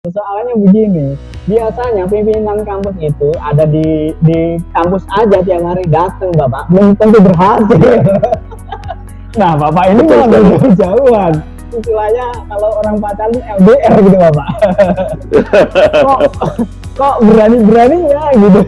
Soalnya begini, biasanya pimpinan kampus itu ada di kampus aja tiap hari datang, Bapak, belum tentu berhasil. Nah, Bapak ini Betul malah sekali. jauh-jauhan. Istilahnya kalau orang pacaran LDR gitu, Bapak. Kok kok berani-beraninya gitu.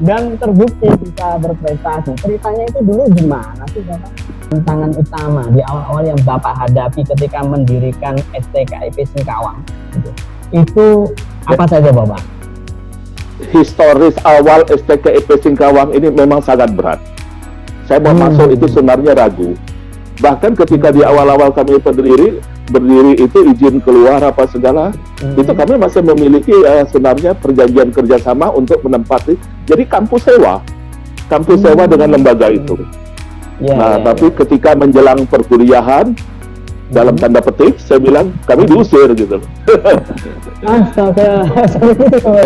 Dan terbukti bisa berprestasi. Ceritanya itu dulu gimana sih, Bapak? Tantangan utama di awal-awal yang Bapak hadapi ketika mendirikan STKIP Singkawang gitu. Itu apa saja, Bapak? Historis awal STKIP Singkawang ini memang sangat berat. Saya mau masuk itu sebenarnya ragu. Bahkan ketika di awal-awal kami berdiri itu izin keluar apa segala, itu kami masih memiliki sebenarnya perjanjian kerjasama untuk menempati. Jadi kampus sewa dengan lembaga itu. Tapi ketika menjelang perkuliahan, dalam tanda petik, saya bilang kami diusir gitu. Astaga.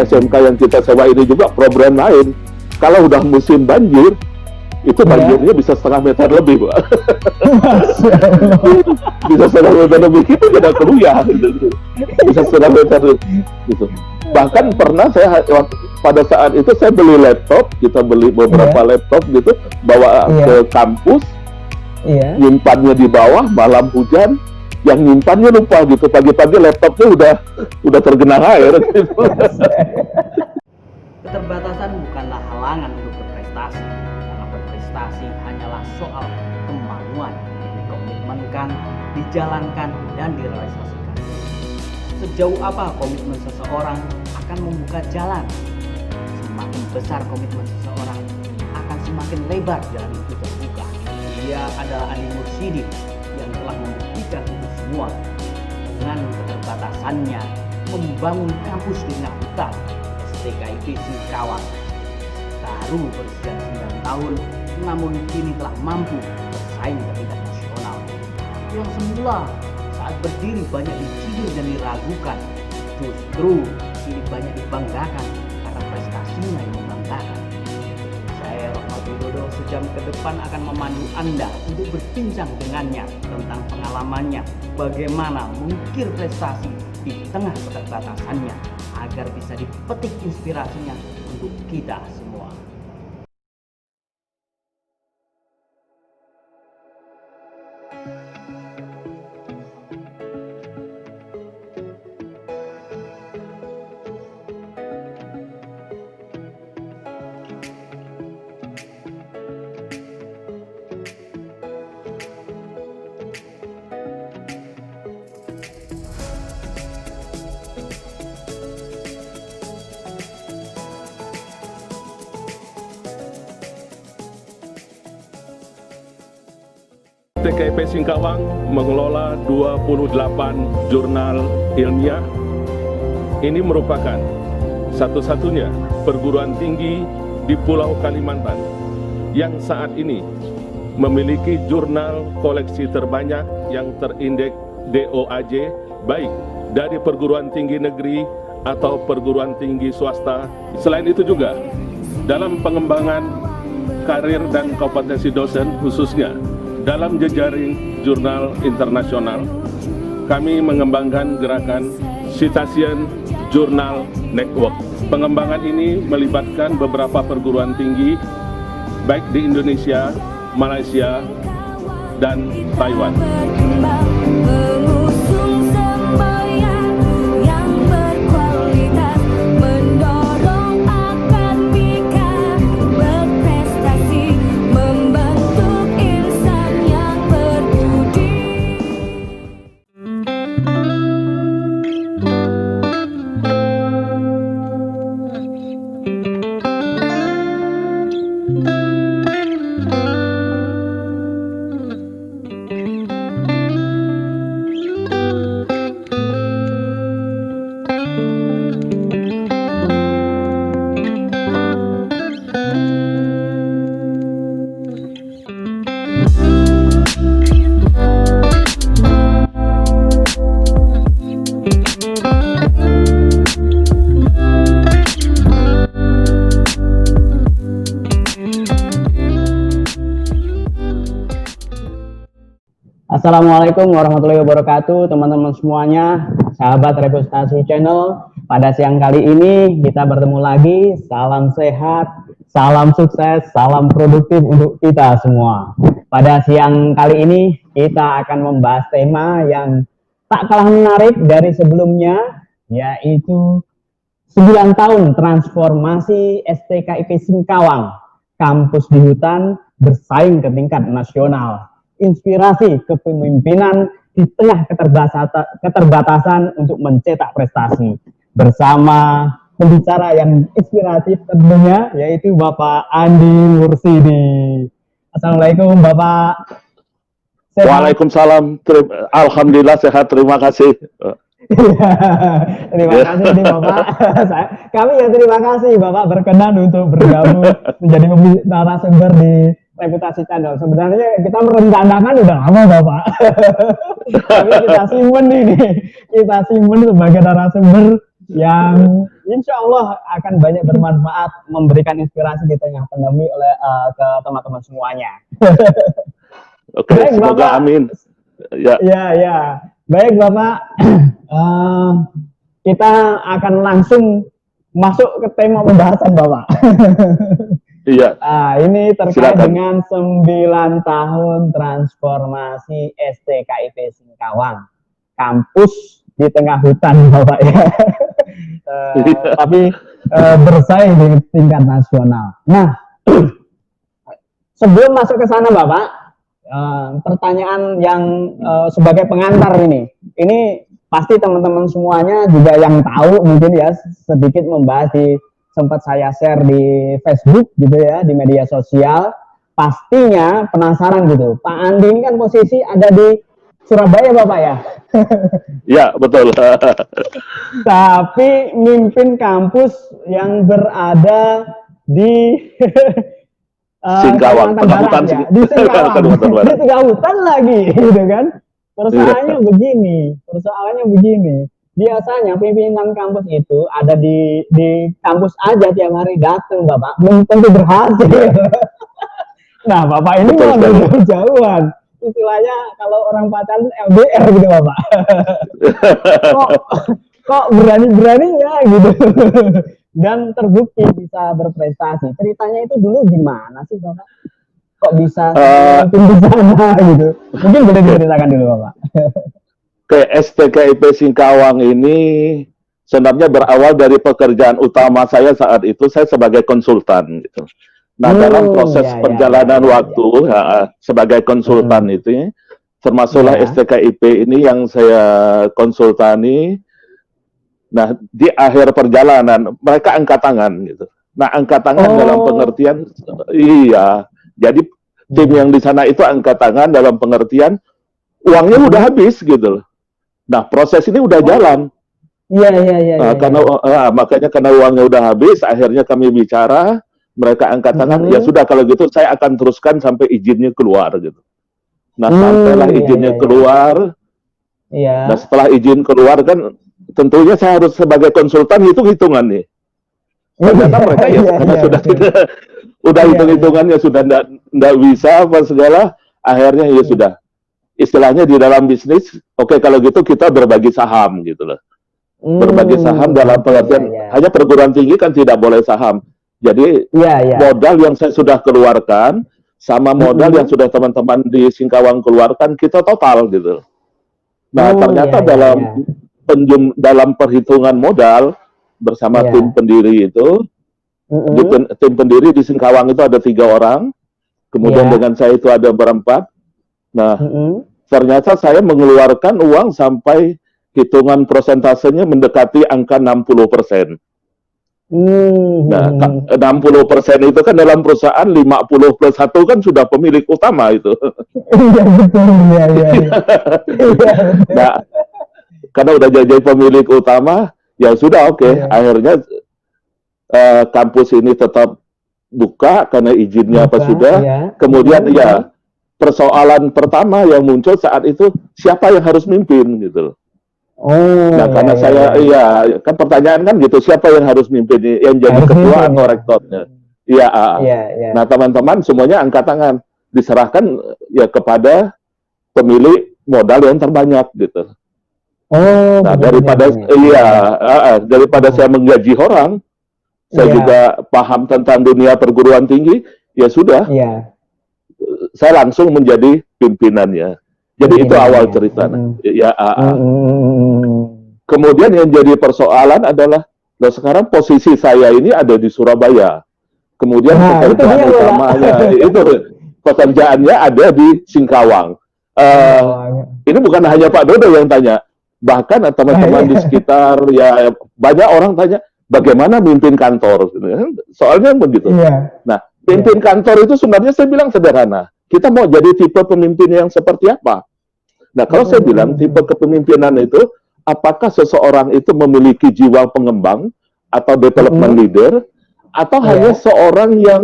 SMK yang kita sewa ini juga program lain. Kalau udah musim banjir, itu banjirnya bisa setengah meter lebih, Pak. Bisa setengah meter lebih, kita tidak kuliah gitu. Bisa setengah meter gitu. Bahkan pernah saya pada saat itu saya beli laptop, kita beli beberapa laptop gitu, bawa ke kampus, nyimpannya di bawah, malam hujan, yang nyimpannya lupa gitu, pagi-pagi laptopnya udah tergenang air gitu. Keterbatasan bukanlah halangan untuk berprestasi, karena berprestasi hanyalah soal kemauan yang dikomitmenkan, dijalankan, dan direalisasikan. Sejauh apa komitmen seseorang akan membuka jalan. Semakin besar komitmen seseorang, akan semakin lebar jalan itu terbuka. Dia adalah Andi Mursyidi yang telah membuktikan itu semua dengan keterbatasannya membangun kampus di tengah hutan. STKIP Singkawang baru berusia 9 tahun, namun kini telah mampu bersaing ke tingkat nasional. Yang semula saat berdiri banyak diciduk dan diragukan, justru kini banyak dibanggakan karena prestasinya yang membanggakan. Saya Rahmat Widodo sejam ke depan akan memandu Anda untuk berbincang dengannya tentang pengalamannya, bagaimana mengukir prestasi di tengah keterbatasannya, agar bisa dipetik inspirasinya untuk kita semua. STKIP Singkawang mengelola 28 jurnal ilmiah. Ini merupakan satu-satunya perguruan tinggi di Pulau Kalimantan yang saat ini memiliki jurnal koleksi terbanyak yang terindeks DOAJ, baik dari perguruan tinggi negeri atau perguruan tinggi swasta. Selain itu juga dalam pengembangan karir dan kompetensi dosen, khususnya dalam jejaring jurnal internasional, kami mengembangkan gerakan Citation Journal Network. Pengembangan ini melibatkan beberapa perguruan tinggi, baik di Indonesia, Malaysia, dan Taiwan. Assalamualaikum warahmatullahi wabarakatuh, teman-teman semuanya. sahabat Reputasi Channel. Pada siang kali ini kita bertemu lagi. Salam sehat, salam sukses, salam produktif untuk kita semua. Pada siang kali ini kita akan membahas tema yang tak kalah menarik dari sebelumnya, yaitu 9 tahun transformasi STKIP Singkawang, kampus di hutan bersaing ke tingkat nasional. Inspirasi kepemimpinan di tengah keterbatasan untuk mencetak prestasi. Bersama pembicara yang inspiratif tentunya, yaitu Bapak Andi Mursidi. Assalamualaikum Bapak. Sehat? Waalaikumsalam. Alhamdulillah sehat, terima kasih. Terima kasih nih Bapak. Kami ya terima kasih Bapak berkenan untuk bergabung menjadi narasumber di Reputasi Channel. Sebenarnya kita merencanakan udah lama Bapak. Tapi kita simpen sebagai narasumber yang insya Allah akan banyak bermanfaat, memberikan inspirasi di tengah pandemi oleh ke teman-teman semuanya. Oke, baik, semoga Bapak, amin. Ya. Baik Bapak, kita akan langsung masuk ke tema pembahasan Bapak. Iya. Ini terkait dengan 9 tahun transformasi STKIP Singkawang, kampus di tengah hutan Bapak ya. Tapi bersaing di tingkat nasional. Nah, sebelum masuk ke sana Bapak, pertanyaan yang sebagai pengantar ini pasti teman-teman semuanya juga yang tahu mungkin ya, sedikit membahas sempat saya share di Facebook gitu ya, di media sosial. Pastinya penasaran gitu, Pak Andi ini kan posisi ada di Surabaya Bapak ya? Ya betul. Tapi mimpin kampus yang berada di Singkawang, tengah hutan ya? Di Singkawang, di tengah hutan lagi gitu kan. Persoalannya begini, biasanya pimpinan kampus itu ada di kampus aja tiap hari datang Bapak, belum tentu berhasil. Nah Bapak ini mau jauh-jauhan, istilahnya kalau orang pacaran LDR gitu Bapak. kok berani-beraninya gitu. Dan terbukti bisa berprestasi. Ceritanya itu dulu gimana sih Bapak? Kok bisa di sana gitu? Mungkin boleh diceritakan dulu Bapak. Ke STKIP Singkawang ini sebenarnya berawal dari pekerjaan utama saya saat itu, saya sebagai konsultan gitu. Nah, dalam proses perjalanan waktu sebagai konsultan itu, termasuklah STKIP ini yang saya konsultani. Nah, di akhir perjalanan mereka angkat tangan gitu. Nah, angkat tangan dalam pengertian jadi tim yang di sana itu angkat tangan dalam pengertian uangnya udah habis gitu loh. Nah, proses ini udah jalan. Iya. Makanya karena uangnya udah habis, akhirnya kami bicara, mereka angkat tangan, ya sudah kalau gitu saya akan teruskan sampai izinnya keluar gitu. Nah, sampailah izinnya keluar. Iya. Nah, setelah izin keluar kan tentunya saya harus sebagai konsultan hitung-hitungan nih. Ternyata mereka karena sudah tidak udah hitung-hitungannya sudah enggak bisa apa segala, akhirnya ya sudah. Istilahnya di dalam bisnis, oke, kalau gitu kita berbagi saham gitu loh. Berbagi saham dalam pengertian hanya perguruan tinggi kan tidak boleh saham. Jadi modal yang saya sudah keluarkan sama modal yang sudah teman-teman di Singkawang keluarkan kita total gitu. Nah, ternyata dalam perhitungan modal bersama tim pendiri itu, tim pendiri di Singkawang itu ada 3 orang, kemudian dengan saya itu ada berempat. Nah, ternyata saya mengeluarkan uang sampai hitungan persentasenya mendekati angka 60%. Nah, 60% itu kan dalam perusahaan 50 plus 1 kan sudah pemilik utama itu. Iya betul, iya. Nah, karena udah jadi pemilik utama, ya sudah akhirnya kampus ini tetap buka karena izinnya sudah. Kemudian persoalan pertama yang muncul saat itu siapa yang harus mimpin gitu. Nah, karena saya kan pertanyaan kan gitu, siapa yang harus mimpin, yang jadi ketua atau rektornya? Nah, teman-teman semuanya angkat tangan, diserahkan ya kepada pemilik modal yang terbanyak gitu. Oh, Nah, begitu daripada jadinya. iya, daripada Oh, saya menggaji orang, saya iya, juga paham tentang dunia perguruan tinggi, ya sudah, iya, saya langsung menjadi pimpinannya. Jadi itu awal pimpinannya. cerita. Mm-mm. Ya, Mm-mm. kemudian yang jadi persoalan adalah, nah sekarang posisi saya ini ada di Surabaya. Kemudian Nah, itu pekerjaan dia Bapak. utamanya itu pekerjaannya ada di Singkawang. Singkawang. Ini bukan hanya Pak Dodo yang tanya, bahkan Nah, teman-teman di iya. sekitar ya banyak orang tanya bagaimana mimpin kantor. Soalnya begitu. Iya, Nah, iya. pimpin kantor itu sebenarnya saya bilang sederhana. Kita mau jadi tipe pemimpin yang seperti apa? Nah, kalau saya bilang tipe Mm-mm. kepemimpinan itu, apakah seseorang itu memiliki jiwa pengembang atau development Mm-mm. leader, atau hanya Iya. seorang yang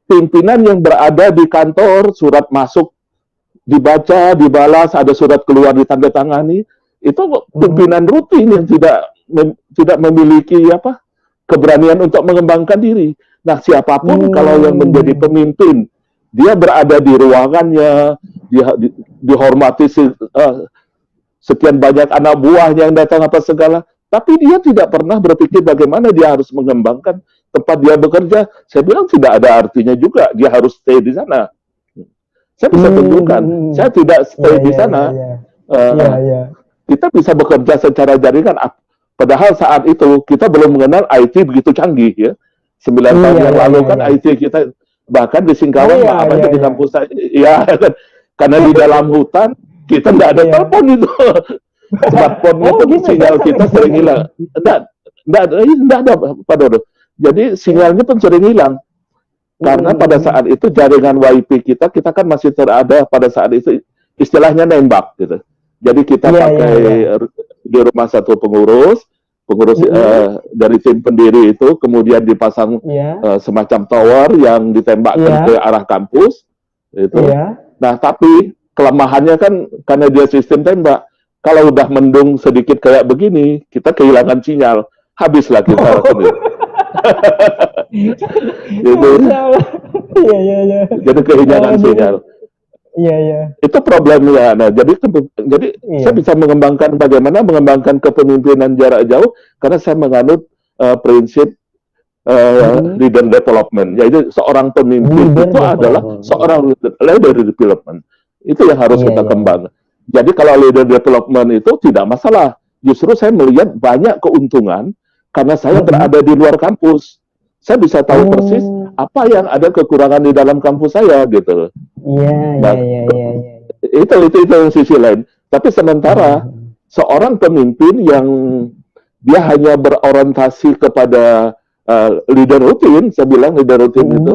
pimpinan yang berada di kantor, surat masuk dibaca, dibalas, ada surat keluar ditandatangani, itu Mm-mm. pimpinan rutin yang tidak memiliki apa keberanian untuk mengembangkan diri. Nah, siapapun kalau yang menjadi Mm. pemimpin, dia berada di ruangannya, dia dihormati sekian banyak anak buahnya yang datang apa segala, tapi dia tidak pernah berpikir bagaimana dia harus mengembangkan tempat dia bekerja. Saya bilang tidak ada artinya juga dia harus stay di sana. Saya bisa tunjukkan, saya tidak Iya, stay di iya, iya, sana. iya. Iya, Uh, iya. kita bisa bekerja secara jaringan. Padahal saat itu kita belum mengenal IT begitu canggih ya. 9 tahun Iya, yang iya, lalu iya, kan iya. IT kita bahkan di Oh, Singkawang iya, apa iya, aja di iya. kampus saya. Ya kan, karena di dalam hutan kita tidak ada Iya. telepon itu. Smartphone Oh, itu gitu ya. sinyal kita sering hilang. Enggak ada Pak Dodo. Jadi sinyalnya pun sering hilang. Karena pada Mm-mm. saat itu jaringan WiFi kita kan masih terada pada saat itu istilahnya nembak gitu. Jadi kita Iya, iya, pakai iya. di rumah satu pengurus Mm-mm. dari tim pendiri itu, kemudian dipasang Iya, semacam tower yang ditembakkan ke iya, arah kampus itu. iya. Nah, tapi kelemahannya kan karena dia sistem tembak, kalau udah mendung sedikit kayak begini, kita kehilangan sinyal, habislah kita sendiri. Itu Masya Allah. Iya, iya, iya. jadi kehilangan Aduh. sinyal. Iya, iya. Itu problemnya. Nah, jadi saya Iya. bisa mengembangkan bagaimana mengembangkan kepemimpinan jarak jauh karena saya menganut prinsip Mm-mm. leader development. Yaitu seorang pemimpin Leader itu adalah development. seorang leader development. Itu yang harus Iya, kita iya, iya. kembangkan. Jadi kalau leader development itu tidak masalah. Justru saya melihat banyak keuntungan karena saya Mm-mm. berada di luar kampus. Saya bisa tahu persis Oh, apa yang ada kekurangan di dalam kampus saya gitu. iya, iya, Nah, iya, iya, iya. itu yang sisi lain. Tapi sementara Mm-mm. seorang pemimpin yang dia hanya berorientasi kepada leader rutin, saya bilang leader rutin Mm-mm. itu,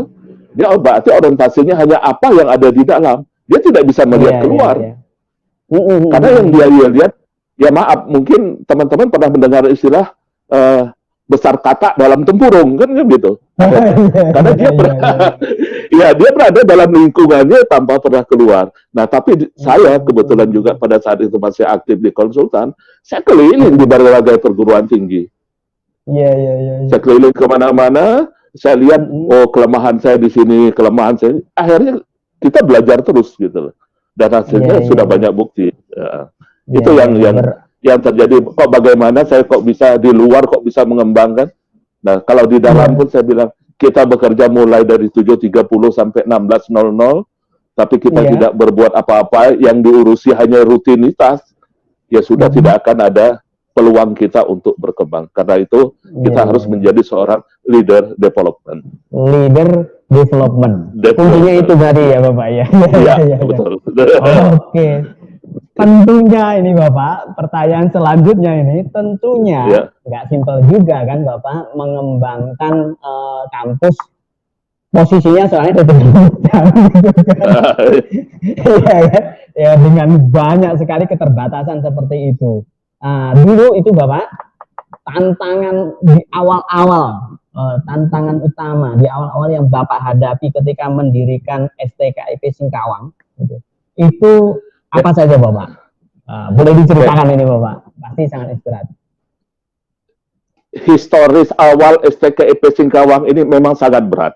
dia berarti orientasinya hanya apa yang ada di dalam. Dia tidak bisa Iya, melihat iya, keluar. iya. Mm-mm. Karena yang dia lihat, ya maaf, mungkin teman-teman pernah mendengar istilah besar katak dalam tempurung, kan gitu. Karena dia ya dia berada dalam lingkungannya tanpa pernah keluar. Nah, tapi saya kebetulan juga pada saat itu masih aktif di konsultan, saya keliling di berbagai perguruan tinggi. Iya, iya, iya. Saya keliling kemana-mana, saya lihat, oh kelemahan saya di sini, kelemahan saya. Akhirnya kita belajar terus gitu loh. Dan hasilnya sudah banyak bukti. Itu yang terjadi. Kok bagaimana saya kok bisa di luar kok bisa mengembangkan? Nah, kalau di dalam pun saya bilang kita bekerja mulai dari 7.30 sampai 16.00, tapi kita tidak berbuat apa-apa, yang diurusi hanya rutinitas, ya sudah tidak akan ada peluang kita untuk berkembang. Karena itu kita harus menjadi seorang leader development. Leader development. Kuncinya itu tadi ya Bapak ya. Iya, betul. Oke. Tentunya ini Bapak, pertanyaan selanjutnya ini tentunya nggak simpel juga kan Bapak mengembangkan kampus, posisinya soalnya di hutan ya, dengan banyak sekali keterbatasan seperti itu. Dulu itu Bapak, tantangan di awal-awal, tantangan utama di awal-awal yang Bapak hadapi ketika mendirikan STKIP Singkawang itu apa saja Bapak? Boleh diceritakan ini Bapak, pasti sangat inspiratif. Historis awal STKIP Singkawang ini memang sangat berat.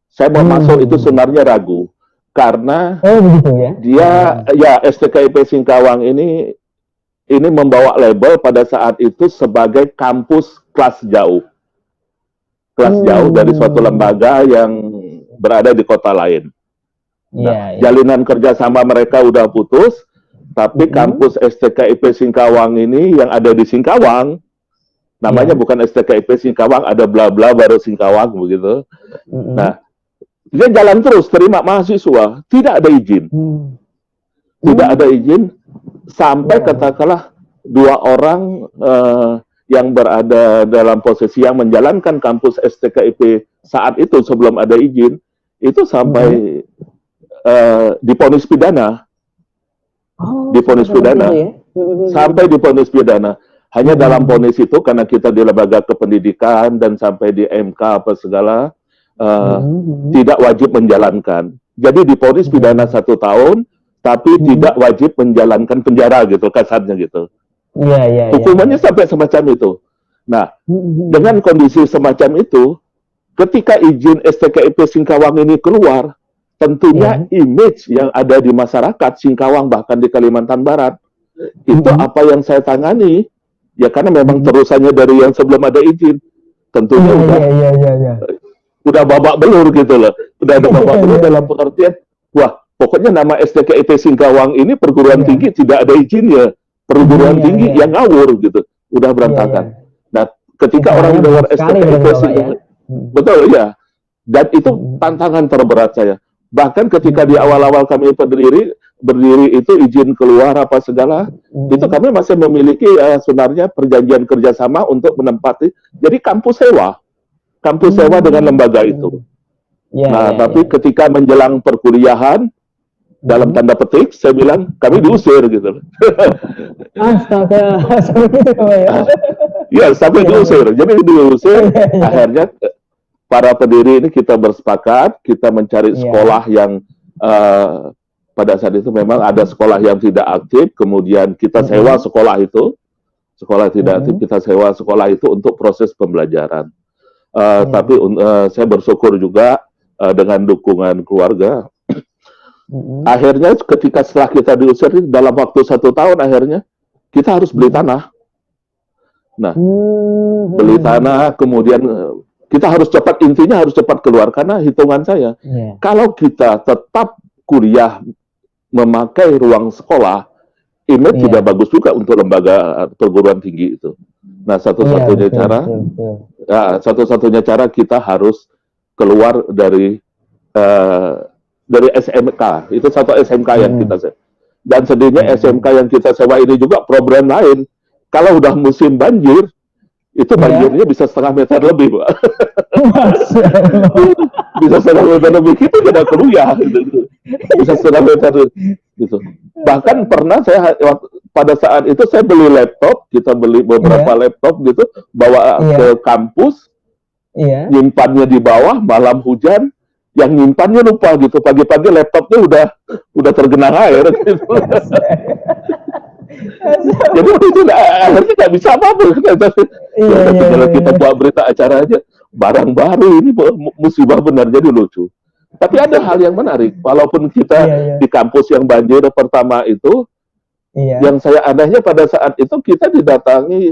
Saya mau masuk itu sebenarnya ragu karena begitu ya. Dia ya STKIP Singkawang ini ini membawa label pada saat itu sebagai kampus kelas jauh. Kelas jauh dari suatu lembaga yang berada di kota lain. Nah, jalinan kerjasama mereka udah putus, tapi kampus STKIP Singkawang ini yang ada di Singkawang, namanya bukan STKIP Singkawang, ada bla bla baru Singkawang begitu. Nah, dia jalan terus terima mahasiswa, tidak ada izin. Tidak ada izin sampai katakanlah 2 orang yang berada dalam posisi yang menjalankan kampus STKIP saat itu sebelum ada izin, itu sampai divonis pidana. Divonis pidana. Sampai divonis pidana. Hanya dalam vonis itu karena kita di lembaga kependidikan dan sampai di MK apa segala tidak wajib menjalankan. Jadi divonis pidana 1 tahun, tapi tidak wajib menjalankan penjara gitu kasarnya gitu. Hukumannya sampai semacam itu. Nah, dengan kondisi semacam itu, ketika izin STKIP Singkawang ini keluar, tentunya image yang ada di masyarakat Singkawang bahkan di Kalimantan Barat itu apa yang saya tangani ya, karena memang terusannya dari yang sebelum ada izin, tentunya udah babak belur gitu loh, udah ada babak belur dalam pengertian wah pokoknya nama STKIP Singkawang ini perguruan tinggi tidak ada izinnya, perguruan tinggi yang ngawur gitu, udah berantakan. Nah, ketika orang dengar STKIP Singkawang, betul ya, dan itu tantangan terberat saya. Bahkan ketika di awal-awal kami berdiri itu izin keluar apa segala, itu kami masih memiliki sebenarnya perjanjian kerjasama untuk menempati, jadi kampus sewa dengan lembaga itu. Tapi ketika menjelang perkuliahan, dalam tanda petik, saya bilang kami diusir gitu. Astaga, seperti itu ya. Ya, sampai diusir. Jadi diusir, akhirnya para pendiri ini kita bersepakat, kita mencari sekolah yang pada saat itu memang ada sekolah yang tidak aktif, kemudian kita sewa sekolah itu, sekolah tidak aktif, kita sewa sekolah itu untuk proses pembelajaran. Tapi saya bersyukur juga dengan dukungan keluarga. Akhirnya ketika setelah kita diusir, dalam waktu 1 tahun akhirnya, kita harus beli tanah. Nah, beli tanah, kemudian kita harus cepat, intinya harus cepat keluar, karena hitungan saya, kalau kita tetap kuliah memakai ruang sekolah, image tidak bagus juga untuk lembaga perguruan tinggi itu. Nah, satu-satunya cara kita harus keluar dari SMK. Itu satu SMK yang kita sewa. Dan sedihnya SMK yang kita sewa ini juga problem lain. Kalau udah musim banjir, itu banjirnya bisa setengah meter lebih, Pak. Bisa setengah meter lebih, kita tidak kuliah. Bisa setengah meter gitu. Bahkan pernah saya pada saat itu saya beli laptop, kita beli beberapa laptop gitu, bawa ke kampus, nyimpannya di bawah, malam hujan, yang nyimpannya lupa gitu, pagi-pagi laptopnya udah tergenang air gitu. Jadi itu akhirnya nggak bisa apa-apa. Kita buat berita acara aja, barang baru ini musibah benar, jadi lucu. Tapi ada hal yang menarik, walaupun kita di kampus yang banjir pertama itu, yang saya anehnya pada saat itu kita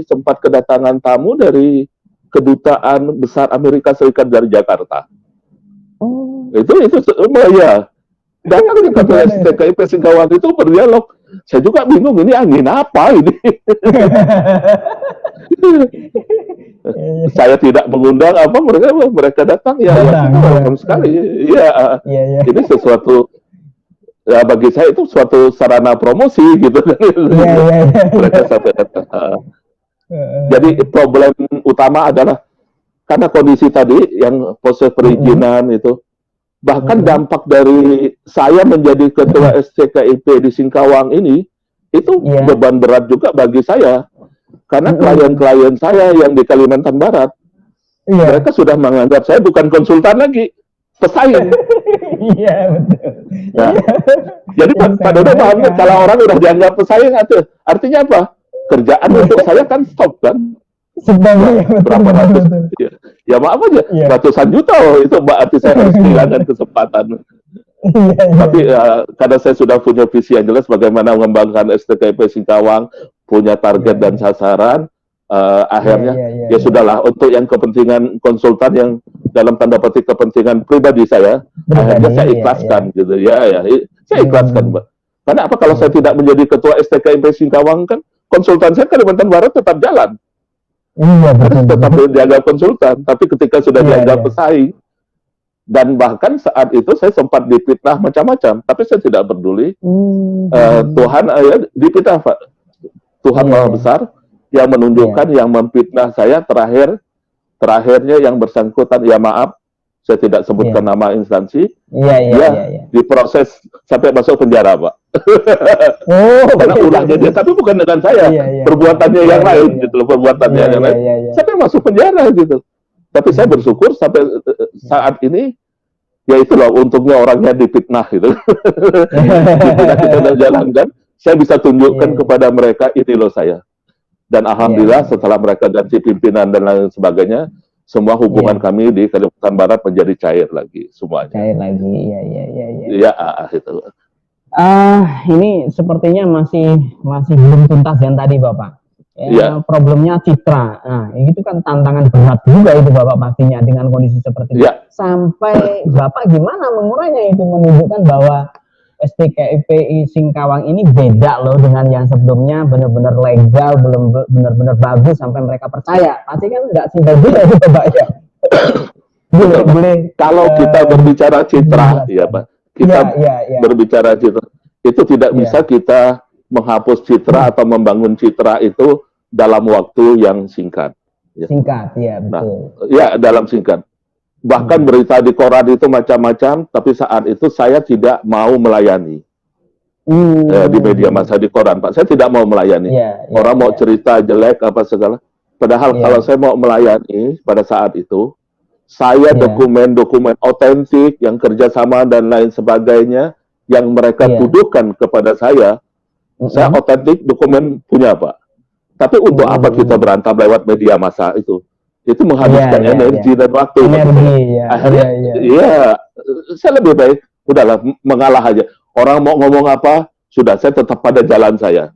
sempat kedatangan tamu dari Kedutaan Besar Amerika Serikat dari Jakarta. Itu ya. Datang di kantor STKIP Singkawang itu berdialog. Saya juga bingung, ini angin apa ini? Saya tidak mengundang apa, mereka datang ya, welcome sekali. Iya. Ini sesuatu ya, bagi saya itu suatu sarana promosi gitu kan. Mereka sampai datang. Jadi problem utama adalah karena kondisi tadi yang proses perizinan itu. Bahkan dampak dari saya menjadi ketua STKIP di Singkawang ini, itu beban berat juga bagi saya. Karena klien-klien saya yang di Kalimantan Barat, mereka sudah menganggap saya bukan konsultan lagi, pesaing. Iya, betul. Nah, jadi Pak Dodo paham kan, kalau orang udah dianggap pesaing, artinya apa? Kerjaan untuk saya kan stop kan? Berapa ratus? Ya maaf aja, ratusan juta itu berarti saya harus kehilangan kesempatan. Tapi karena saya sudah punya visi yang jelas bagaimana mengembangkan STKIP Singkawang, punya target dan sasaran. Akhirnya ya sudahlah, untuk yang kepentingan konsultan yang dalam tanda petik kepentingan pribadi saya, akhirnya saya ikhlaskan gitu ya, saya ikhlaskan, Mbak. Karena apa, kalau saya tidak menjadi ketua STKIP Singkawang, kan konsultan saya Kalimantan Barat tetap jalan. Tetap dianggap konsultan, tapi ketika sudah dianggap pesaing, dan bahkan saat itu saya sempat difitnah macam-macam, tapi saya tidak peduli. Tuhan difitnah, Pak. Tuhan Maha Besar yang menunjukkan, yang memfitnah saya terakhirnya yang bersangkutan, ya maaf, saya tidak sebutkan nama instansi, diproses sampai masuk penjara, Pak. Karena ulahnya dia, tapi bukan dengan saya, perbuatannya yang lain, gitu loh, perbuatannya yang lain, sampai masuk penjara, gitu. Tapi saya bersyukur sampai saat ini, ya itulah untungnya orangnya difitnah, gitu. Kita jalankan, saya bisa tunjukkan kepada mereka, ini loh saya. Dan alhamdulillah setelah mereka ganti pimpinan dan lain sebagainya, semua hubungan kami di Kalimantan Barat menjadi cair lagi semuanya. Cair lagi, iya. Itu. Ini sepertinya masih belum tuntas yang tadi Bapak. Problemnya citra. Nah, itu kan tantangan berat juga itu Bapak pastinya dengan kondisi seperti itu. Sampai Bapak gimana mengurainya itu, menunjukkan bahwa STKIP Singkawang ini beda loh dengan yang sebelumnya, benar-benar legal, belum benar-benar bagus sampai mereka percaya. Pasti kan nggak simpel juga itu Pak ya. Kalau kita berbicara citra, ya Pak, kita berbicara citra, itu tidak bisa kita menghapus citra atau membangun citra itu dalam waktu yang singkat. Singkat, ya betul. Dalam singkat. Bahkan berita di koran itu macam-macam, tapi saat itu saya tidak mau melayani. Di media massa, di koran, Pak. Saya tidak mau melayani. Orang mau cerita jelek, apa segala. Padahal kalau saya mau melayani pada saat itu, saya dokumen-dokumen otentik, yang kerjasama dan lain sebagainya, yang mereka tuduhkan kepada saya otentik dokumen punya, Pak. Tapi untuk apa kita berantem lewat media massa itu? Itu menghabiskan energi dan waktu. Akhirnya, saya lebih baik, udahlah, mengalah aja. Orang mau ngomong apa, sudah, saya tetap pada jalan saya.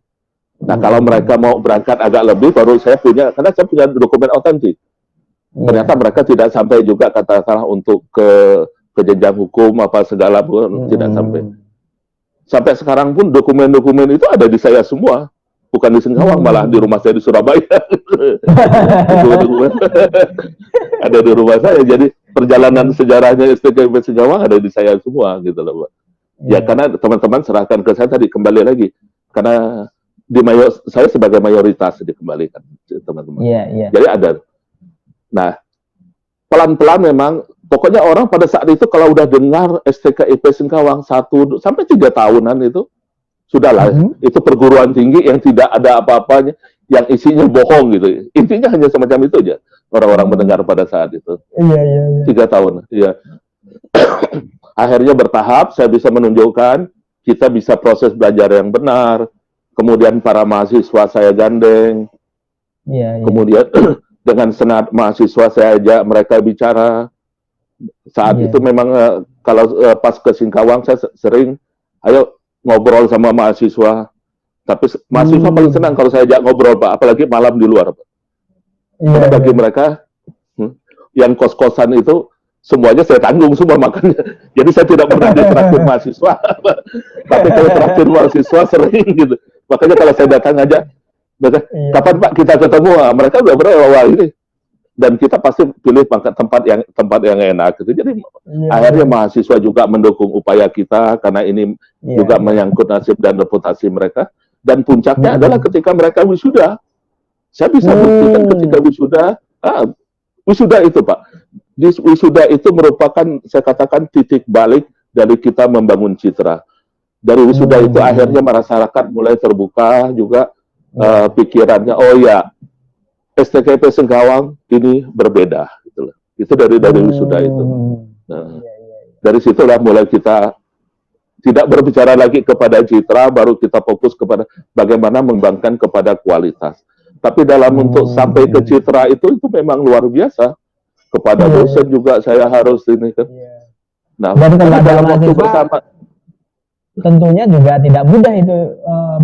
Nah, kalau mereka mau berangkat agak lebih, baru saya punya, karena saya punya dokumen otentik. Ternyata mereka tidak sampai juga, katakanlah, untuk ke jenjang hukum, apa segala pun, tidak sampai. Sampai sekarang pun, dokumen-dokumen itu ada di saya semua. Bukan di Singkawang, malah di rumah saya di Surabaya. Ada di rumah saya, jadi perjalanan sejarahnya STKIP Singkawang ada di saya semua, gitu loh, Pak. Ya, karena teman-teman serahkan ke saya tadi, kembali lagi. Karena saya sebagai mayoritas dikembalikan, teman-teman. Jadi ada. Nah, pelan-pelan memang, pokoknya orang pada saat itu kalau udah dengar STKIP Singkawang 1 sampai 3 tahunan itu, sudahlah, itu perguruan tinggi yang tidak ada apa-apanya, yang isinya bohong gitu. Intinya hanya semacam itu aja orang-orang mendengar pada saat itu. 3 tahun. Akhirnya bertahap, saya bisa menunjukkan, kita bisa proses belajar yang benar. Kemudian para mahasiswa saya gandeng. Kemudian dengan senat mahasiswa saya ajak mereka bicara. Saat itu memang kalau pas ke Singkawang, saya sering, ayo ngobrol sama mahasiswa, tapi mahasiswa paling senang kalau saya ajak ngobrol, Pak, apalagi malam di luar, Pak. Karena bagi mereka, yang kos-kosan itu, semuanya saya tanggung semua makannya. Jadi saya tidak pernah ditraktir mahasiswa, tapi kalau traktir mahasiswa sering gitu. Makanya kalau saya datang aja, kapan Pak kita ketemu? Mereka udah berapa ini. Dan kita pasti pilih tempat yang enak gitu. Jadi akhirnya mahasiswa juga mendukung upaya kita, karena ini juga menyangkut nasib dan reputasi mereka. Dan puncaknya adalah ketika mereka wisuda. Saya bisa buktikan ketika wisuda itu, Pak. Wisuda itu merupakan, saya katakan, titik balik dari kita membangun citra. Dari wisuda itu akhirnya masyarakat mulai terbuka juga pikirannya, oh ya, STKIP Singkawang ini berbeda, gitu loh. Itu dari wisuda itu. Nah, dari situlah mulai kita tidak berbicara lagi kepada citra, baru kita fokus kepada bagaimana mengembangkan kepada kualitas. Tapi dalam untuk sampai ke citra itu memang luar biasa. Kepada dosen juga saya harus ini kan. Nah, dalam waktu bersama, tentunya juga tidak mudah itu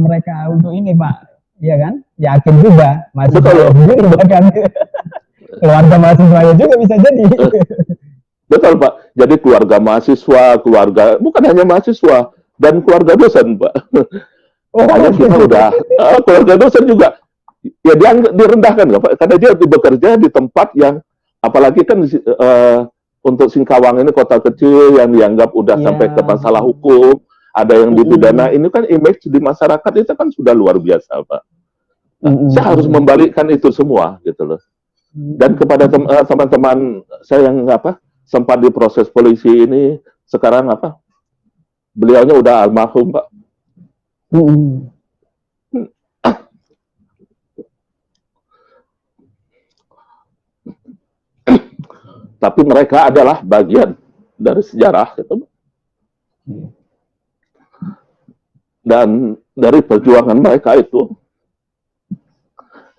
mereka untuk ini, Pak. iya kan? Yakin juga mahasiswa Betul. sendiri bahkan keluarga mahasiswanya juga bisa jadi. Betul Pak. Jadi keluarga mahasiswa, bukan hanya mahasiswa dan keluarga dosen Pak. Oh, Hanya kita udah keluarga dosen juga ya dia direndahkan nggak Pak? Karena dia bekerja di tempat yang apalagi kan untuk Singkawang ini kota kecil yang dianggap udah sampai ke masalah hukum, ada yang dipidana. Ini kan image di masyarakat itu kan sudah luar biasa Pak. Saya harus membalikkan itu semua gitu loh. Dan kepada teman-teman saya yang sempat diproses polisi ini sekarang beliaunya udah almarhum Pak. Tapi mereka adalah bagian dari sejarah gitu. Dan dari perjuangan mereka itu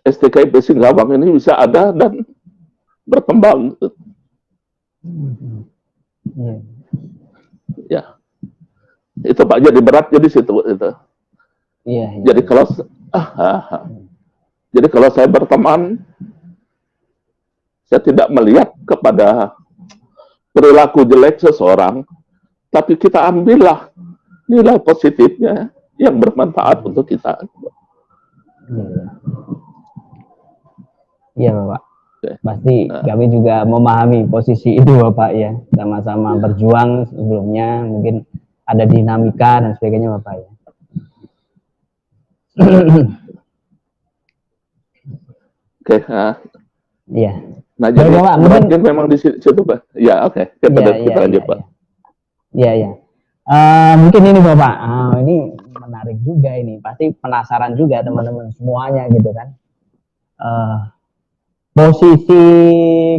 STKIP Singkawang ini bisa ada dan berkembang. Ya, itu Pak jadi berat jadi situ itu. Jadi kalau saya berteman, saya tidak melihat kepada perilaku jelek seseorang, tapi kita ambillah nilai positifnya yang bermanfaat untuk kita. Iya Bapak. Pasti kami juga memahami posisi itu Bapak ya. Sama-sama berjuang sebelumnya, mungkin ada dinamika dan sebagainya Bapak ya. Oke, iya. Nah, jadi mungkin memang di situ Pak. Ya, oke. Kita lanjut Pak. Iya. Mungkin ini Bapak, ini menarik juga ini. Pasti penasaran juga teman-teman semuanya gitu kan. Posisi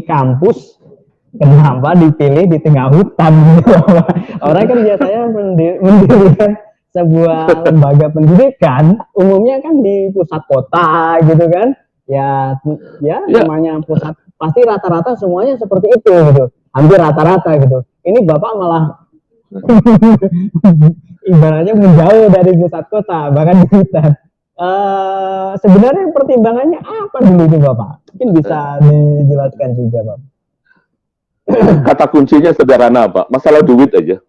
kampus kenapa dipilih di tengah hutan? Orang kan biasanya mendirikan sebuah lembaga pendidikan umumnya kan di pusat kota gitu kan. Ya namanya pusat, pasti rata-rata semuanya seperti itu gitu. Hampir rata-rata gitu. Ini Bapak malah ibaratnya menjauh dari pusat kota, bahkan di hutan. Sebenarnya pertimbangannya apa dulu itu Bapak? Mungkin bisa dijelaskan juga Bapak. Kata kuncinya sederhana Pak, masalah duit aja.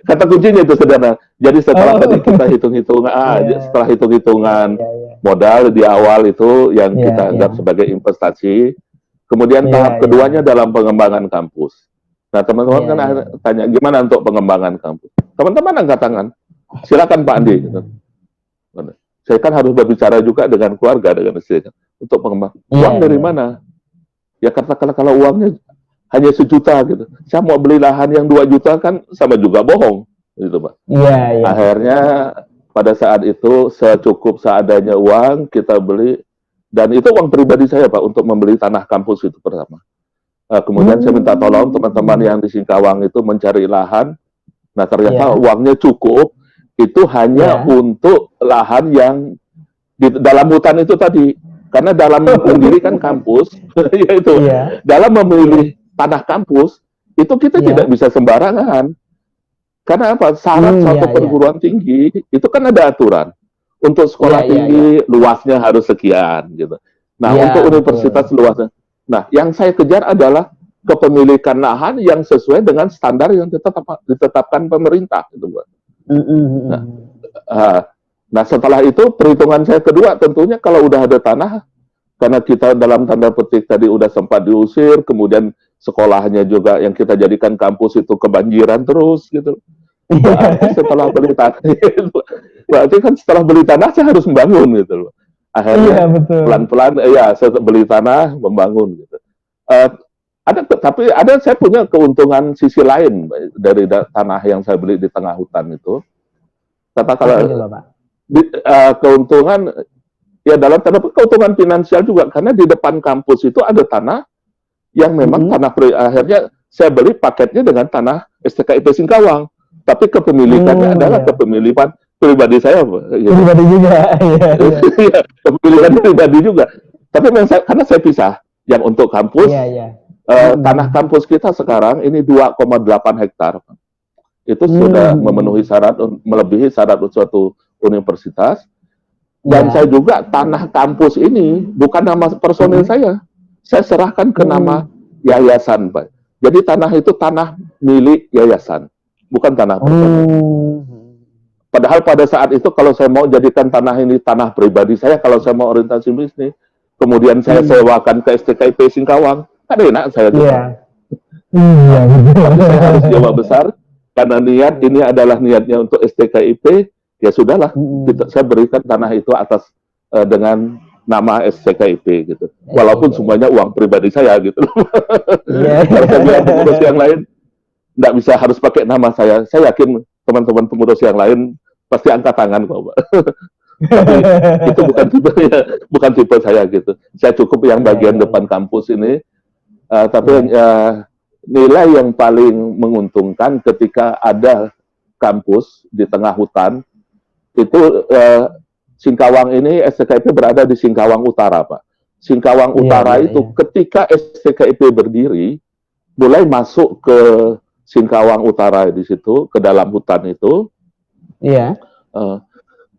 Kata kuncinya itu sederhana. Jadi setelah tadi kita hitung-hitungan, setelah hitung-hitungan modal di awal itu yang kita anggap sebagai investasi, kemudian tahap keduanya dalam pengembangan kampus. Nah teman-teman kan tanya gimana untuk pengembangan kampus. Teman-teman angkat tangan. Silakan Pak Andi. Saya kan harus berbicara juga dengan keluarga, dengan istri untuk pengembang. Uang dari mana? Ya katakanlah kalau uangnya hanya 1 juta gitu. Saya mau beli lahan yang 2 juta kan sama juga bohong, gitu Pak. Akhirnya pada saat itu secukup seadanya uang kita beli, dan itu uang pribadi saya Pak untuk membeli tanah kampus itu pertama. Kemudian saya minta tolong teman-teman yang di Singkawang itu mencari lahan. Nah ternyata uangnya cukup. Itu hanya untuk lahan yang di dalam hutan itu tadi. Karena dalam mendirikan kampus, yaitu dalam memilih tanah kampus, itu kita tidak bisa sembarangan. Karena apa? Syarat suatu perguruan tinggi, itu kan ada aturan. Untuk sekolah tinggi, luasnya harus sekian. Gitu. Nah, untuk universitas luasnya. Nah, yang saya kejar adalah kepemilikan lahan yang sesuai dengan standar yang ditetapkan pemerintah. Gitu, Pak. Nah, setelah itu perhitungan saya kedua tentunya kalau udah ada tanah, karena kita dalam tanda petik tadi udah sempat diusir, kemudian sekolahnya juga yang kita jadikan kampus itu kebanjiran terus gitu. Setelah beli tanah, berarti kan setelah beli tanah saya harus membangun gitu loh. Akhirnya pelan-pelan saya beli tanah, membangun gitu. Tapi saya punya keuntungan sisi lain dari tanah yang saya beli di tengah hutan itu. Katakanlah keuntungan ya dalam tanda keuntungan finansial juga, karena di depan kampus itu ada tanah yang memang tanah akhirnya saya beli paketnya dengan tanah STKIP Singkawang, tapi kepemilikannya adalah kepemilikan pribadi saya, gitu. Pribadi juga, kepemilikan pribadi juga. Tapi karena saya pisah, yang untuk kampus, tanah kampus kita sekarang ini 2,8 hektar. Itu sudah memenuhi syarat, melebihi syarat suatu universitas. Dan saya juga tanah kampus ini bukan nama personil saya serahkan ke nama yayasan, Pak. Jadi tanah itu tanah milik yayasan, bukan tanah personil. Padahal pada saat itu kalau saya mau jadikan tanah ini tanah pribadi saya, kalau saya mau orientasi bisnis, kemudian saya sewakan ke STKIP Singkawang, kan enak saya juga. Tapi saya harus jawab besar, karena niat ini adalah niatnya untuk STKIP, ya sudahlah, saya berikan tanah itu atas dengan nama STKIP gitu. Walaupun semuanya uang pribadi saya gitu. Kalau saya bilang pengurus yang lain nggak bisa harus pakai nama saya yakin teman-teman pengurus yang lain pasti angkat tangan kok, Pak. Tapi itu bukan tipe saya gitu. Saya cukup yang bagian depan kampus ini. Tapi nilai yang paling menguntungkan ketika ada kampus di tengah hutan itu Singkawang ini STKIP berada di Singkawang Utara, Pak. Singkawang Utara itu ketika STKIP berdiri mulai masuk ke Singkawang Utara di situ ke dalam hutan itu.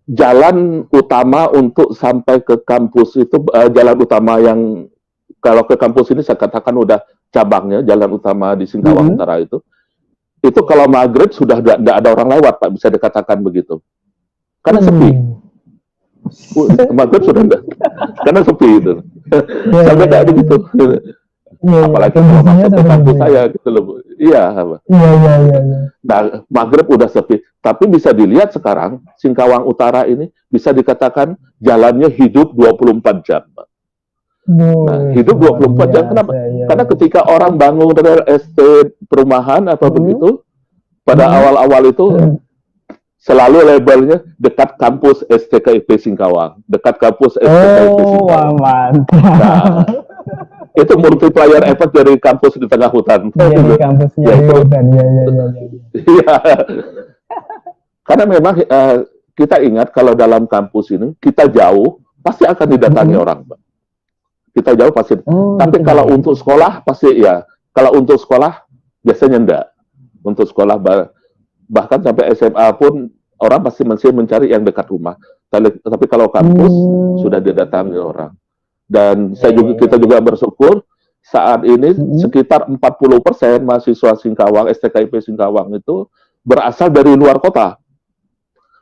Jalan utama untuk sampai ke kampus itu jalan utama yang kalau ke kampus ini saya katakan udah cabangnya jalan utama di Singkawang Utara itu kalau maghrib sudah tidak ada orang lewat, Pak, bisa dikatakan begitu. Karena sepi. Maghrib sudah enggak. Karena sepi itu. Sampai kayak begitu. Apalagi kalau masuk ke kampus saya gitu loh. Iya. Nah, maghrib udah sepi. Tapi bisa dilihat sekarang Singkawang Utara ini bisa dikatakan jalannya hidup 24 jam, Pak. Nah, hidup 24 jam. Kenapa? Karena ketika orang bangun real estate perumahan atau begitu, pada awal-awal itu selalu labelnya dekat kampus STKIP Singkawang, dekat kampus STKIP Singkawang. Nah, itu multiplier effect dari kampus di tengah hutan. Dari kampusnya di hutan, Iya. Karena memang kita ingat kalau dalam kampus ini kita jauh pasti akan didatangi orang, Pak. Kita jauh pasti. Tapi kalau untuk sekolah pasti ya. Kalau untuk sekolah biasanya enggak. Untuk sekolah bahkan sampai SMA pun orang pasti masih mencari yang dekat rumah. Tapi kalau kampus sudah didatangi orang. Dan kita juga bersyukur saat ini sekitar 40% mahasiswa Singkawang, STKIP Singkawang itu berasal dari luar kota.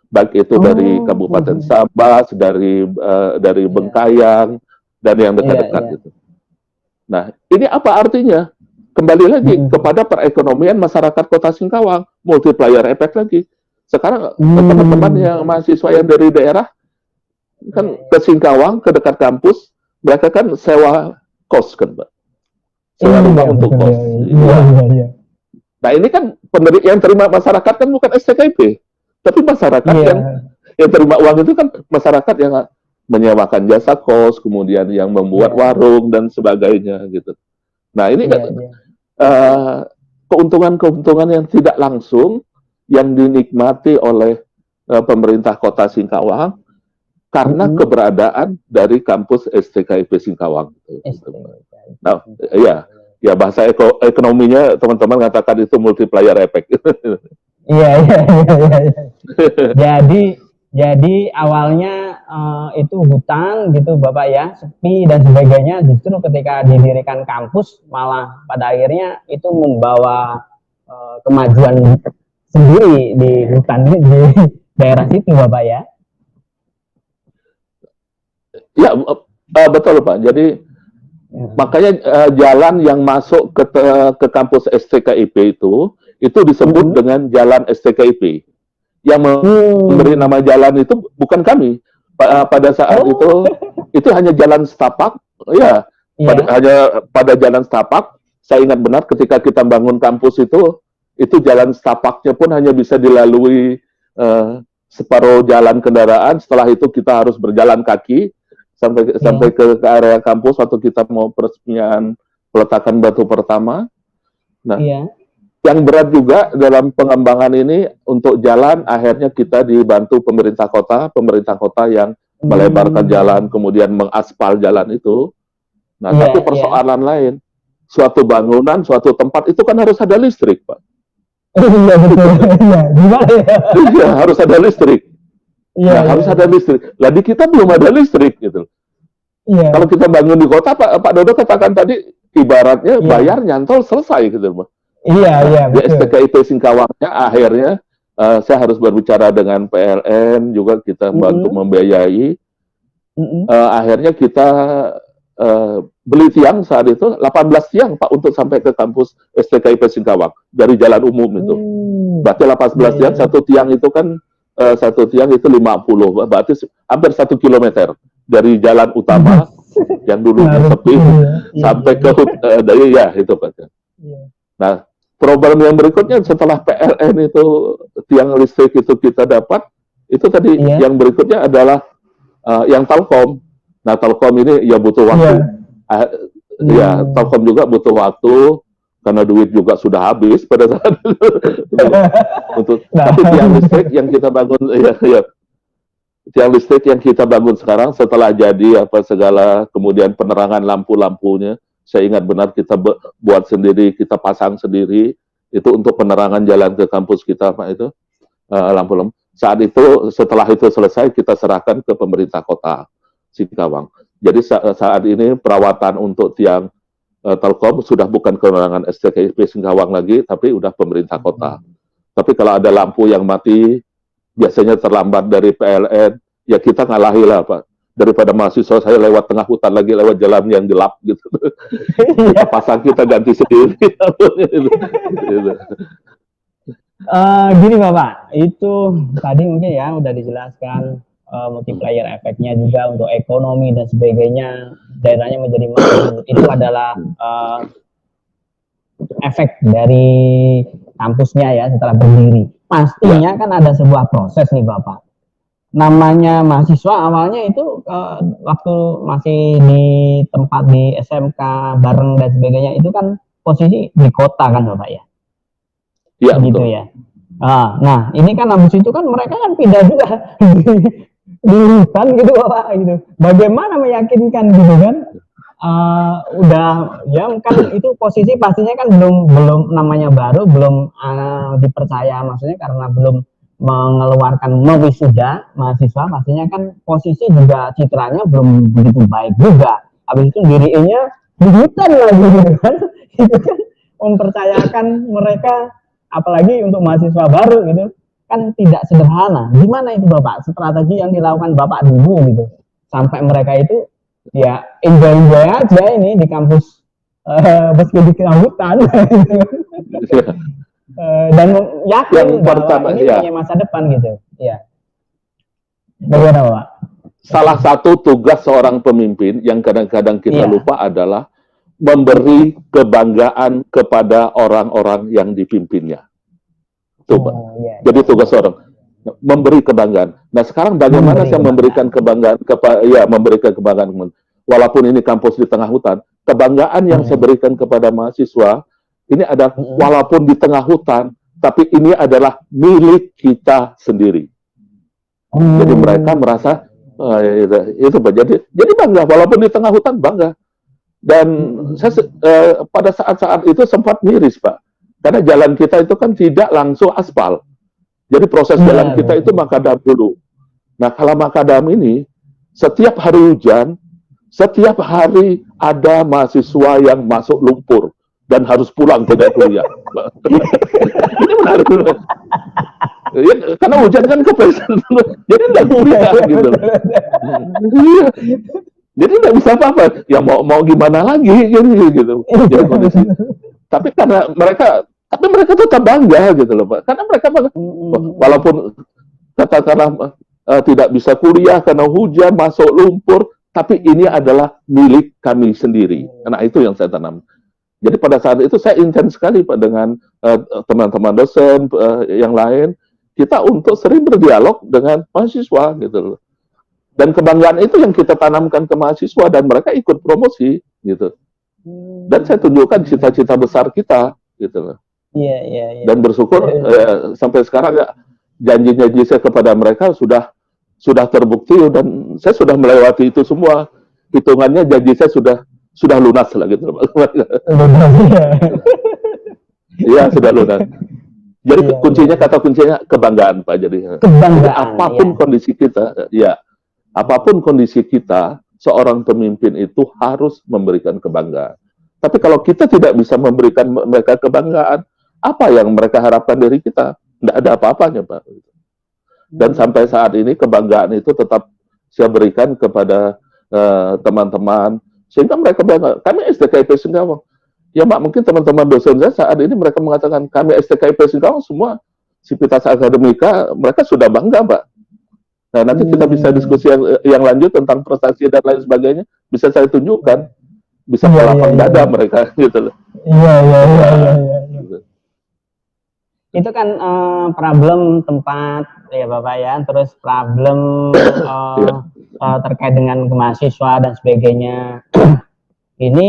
Baik itu dari Kabupaten Sabas, dari Bengkayang, dan yang dekat-dekat gitu. Nah, ini apa artinya? Kembali lagi kepada perekonomian masyarakat Kota Singkawang, multiplier effect lagi. Sekarang teman-teman yang mahasiswa yang dari daerah kan ke Singkawang, ke dekat kampus, mereka kan sewa kos kan, Pak. Sewa rumah untuk kos. Nah, ini kan yang terima masyarakat kan bukan STKIP, tapi masyarakat yang terima uang itu kan masyarakat yang menyewakan jasa kos, kemudian yang membuat warung dan sebagainya gitu. Nah, ini kan keuntungan-keuntungan yang tidak langsung yang dinikmati oleh pemerintah Kota Singkawang karena keberadaan dari kampus STKIP Singkawang. Nah, ya bahasa ekonominya teman-teman katakan itu multiplier effect. Jadi awalnya itu hutan gitu Bapak ya, sepi dan sebagainya, justru ketika didirikan kampus malah pada akhirnya itu membawa kemajuan sendiri di hutan di daerah situ Bapak ya. Ya betul Pak. Jadi makanya jalan yang masuk ke kampus STKIP itu disebut dengan jalan STKIP. Yang memberi nama jalan itu bukan kami. Pada saat itu hanya jalan setapak. Ya, hanya pada jalan setapak. Saya ingat benar ketika kita bangun kampus itu jalan setapaknya pun hanya bisa dilalui separuh jalan kendaraan. Setelah itu kita harus berjalan kaki sampai ke area kampus waktu kita mau peresmian peletakan batu pertama. Nah, yang berat juga dalam pengembangan ini untuk jalan, akhirnya kita dibantu pemerintah kota yang melebarkan jalan, kemudian mengaspal jalan itu. Nah, tapi persoalan lain, suatu bangunan, suatu tempat itu kan harus ada listrik, Pak. Iya, betul. Iya, gimana ya? Iya, harus ada listrik. Iya, Nah, harus ada listrik. Lah di kita belum ada listrik gitu. Iya. Kalau kita bangun di kota, Pak Dodo katakan tadi, ibaratnya Iya. bayar nyantol selesai gitu, Pak. Iya, iya, Di betul. STKIP Singkawangnya akhirnya saya harus berbicara dengan PLN juga, kita bantu membiayai. Akhirnya kita beli tiang saat itu 18 tiang Pak untuk sampai ke kampus STKIP Singkawang dari jalan umum itu. Berarti 18 tiang, satu tiang itu kan satu tiang itu 50, berarti hampir 1 kilometer dari jalan utama yang dulunya sepi sampai ke dari ya itu Pak. Nah, problem yang berikutnya setelah PLN itu tiang listrik itu kita dapat, itu tadi yang berikutnya adalah yang Telkom. Nah, Telkom ini ya butuh waktu. Ya, Telkom juga butuh waktu karena duit juga sudah habis pada saat itu. Tapi tiang listrik yang kita bangun tiang listrik yang kita bangun sekarang setelah jadi apa segala, kemudian penerangan lampu-lampunya, saya ingat benar kita buat sendiri, kita pasang sendiri itu untuk penerangan jalan ke kampus kita Pak itu lampu-lampu. Saat itu setelah itu selesai kita serahkan ke pemerintah kota Singkawang. Jadi saat ini perawatan untuk tiang Telkom sudah bukan kewenangan STKIP Singkawang lagi, tapi udah pemerintah kota. Tapi kalau ada lampu yang mati, biasanya terlambat dari PLN, ya kita ngalahi lah Pak. Daripada mahasiswa saya lewat tengah hutan lagi, lewat jalan yang gelap gitu. Kita pasang, kita ganti sendiri. Gini Bapak, itu tadi mungkin ya udah dijelaskan multiplier efeknya juga untuk ekonomi dan sebagainya, daerahnya menjadi maju. Itu adalah efek dari kampusnya ya setelah berdiri. Pastinya kan ada sebuah proses nih Bapak. Namanya mahasiswa awalnya itu waktu masih di tempat di SMK bareng dan sebagainya itu kan posisi di kota kan Bapak ya? Iya gitu betul. Ya. Nah ini kan habis itu kan mereka kan pindah juga di hutan gitu Bapak gitu. Bagaimana meyakinkan gitu kan? Udah ya kan itu posisi pastinya kan belum namanya baru, belum dipercaya, maksudnya karena belum mengeluarkan mewisuda mahasiswa, pastinya kan posisi juga citranya belum begitu baik juga. Habis itu dirinya di hutan lagi gitu kan. Itu kan mempercayakan mereka, apalagi untuk mahasiswa baru gitu kan tidak sederhana. Gimana itu Bapak strategi yang dilakukan Bapak dulu gitu sampai mereka itu ya enjoy aja ini di kampus meski di hutan dan yakin bahwa ini punya masa depan gitu ya. Bagaimana Pak? Salah satu tugas seorang pemimpin yang kadang-kadang kita lupa adalah memberi kebanggaan kepada orang-orang yang dipimpinnya. Coba. Jadi tugas orang memberi kebanggaan. Nah sekarang bagaimana saya memberikan kebanggaan memberikan kebanggaan, walaupun ini kampus di tengah hutan, kebanggaan yang saya berikan kepada mahasiswa ini adalah walaupun di tengah hutan, tapi ini adalah milik kita sendiri. Jadi mereka merasa itu Pak. Jadi bangga walaupun di tengah hutan, bangga. Dan saya pada saat-saat itu sempat miris Pak, karena jalan kita itu kan tidak langsung aspal. Jadi proses jalan kita itu makadam dulu. Nah kalau makadam ini setiap hari hujan, setiap hari ada mahasiswa yang masuk lumpur dan harus pulang tidak kuliah. Ini menarik. Ya, karena hujan kan kepesan, jadi tidak kuliah gitu. Jadi tidak bisa apa-apa. Ya mau gimana lagi gitu. Jadi kondisi. Tapi karena mereka tetap bangga gitu loh Pak. Karena mereka bangga. Walaupun katakanlah tidak bisa kuliah karena hujan, masuk lumpur, tapi ini adalah milik kami sendiri. Karena itu yang saya tanam. Jadi pada saat itu saya intens sekali Pak dengan teman-teman dosen yang lain, kita untuk sering berdialog dengan mahasiswa gitu loh. Dan kebanggaan itu yang kita tanamkan ke mahasiswa dan mereka ikut promosi gitu. Dan saya tunjukkan cita-cita besar kita gitu loh. Iya. Dan bersyukur sampai sekarang ya janji-janji saya kepada mereka sudah terbukti dan saya sudah melewati itu semua. Hitungannya janji saya sudah lunas lah gitu. Iya, sudah lunas. Jadi Iya, kuncinya, iya. kata kuncinya kebanggaan, Pak. Jadi Kebanggaan, apapun ya. kondisi kita, ya, apapun kondisi kita, seorang pemimpin itu harus memberikan kebanggaan. Tapi kalau kita tidak bisa memberikan mereka kebanggaan, apa yang mereka harapkan dari kita? Tidak ada apa-apanya, Pak. Dan sampai saat ini kebanggaan itu tetap saya berikan kepada teman-teman, sehingga mereka bangga. Kami STKIP Singkawang. Ya, Pak, mungkin teman-teman dosen saya saat ini mereka mengatakan kami STKIP Singkawang semua Sivitas Akademika, mereka sudah bangga, Pak. Nah, nanti kita bisa diskusi yang lanjut tentang prestasi dan lain sebagainya. Bisa saya tunjukkan, bisa melapang dada mereka, gitu loh. Iya. Itu kan problem tempat ya Bapak ya, terus problem terkait dengan mahasiswa dan sebagainya. Ini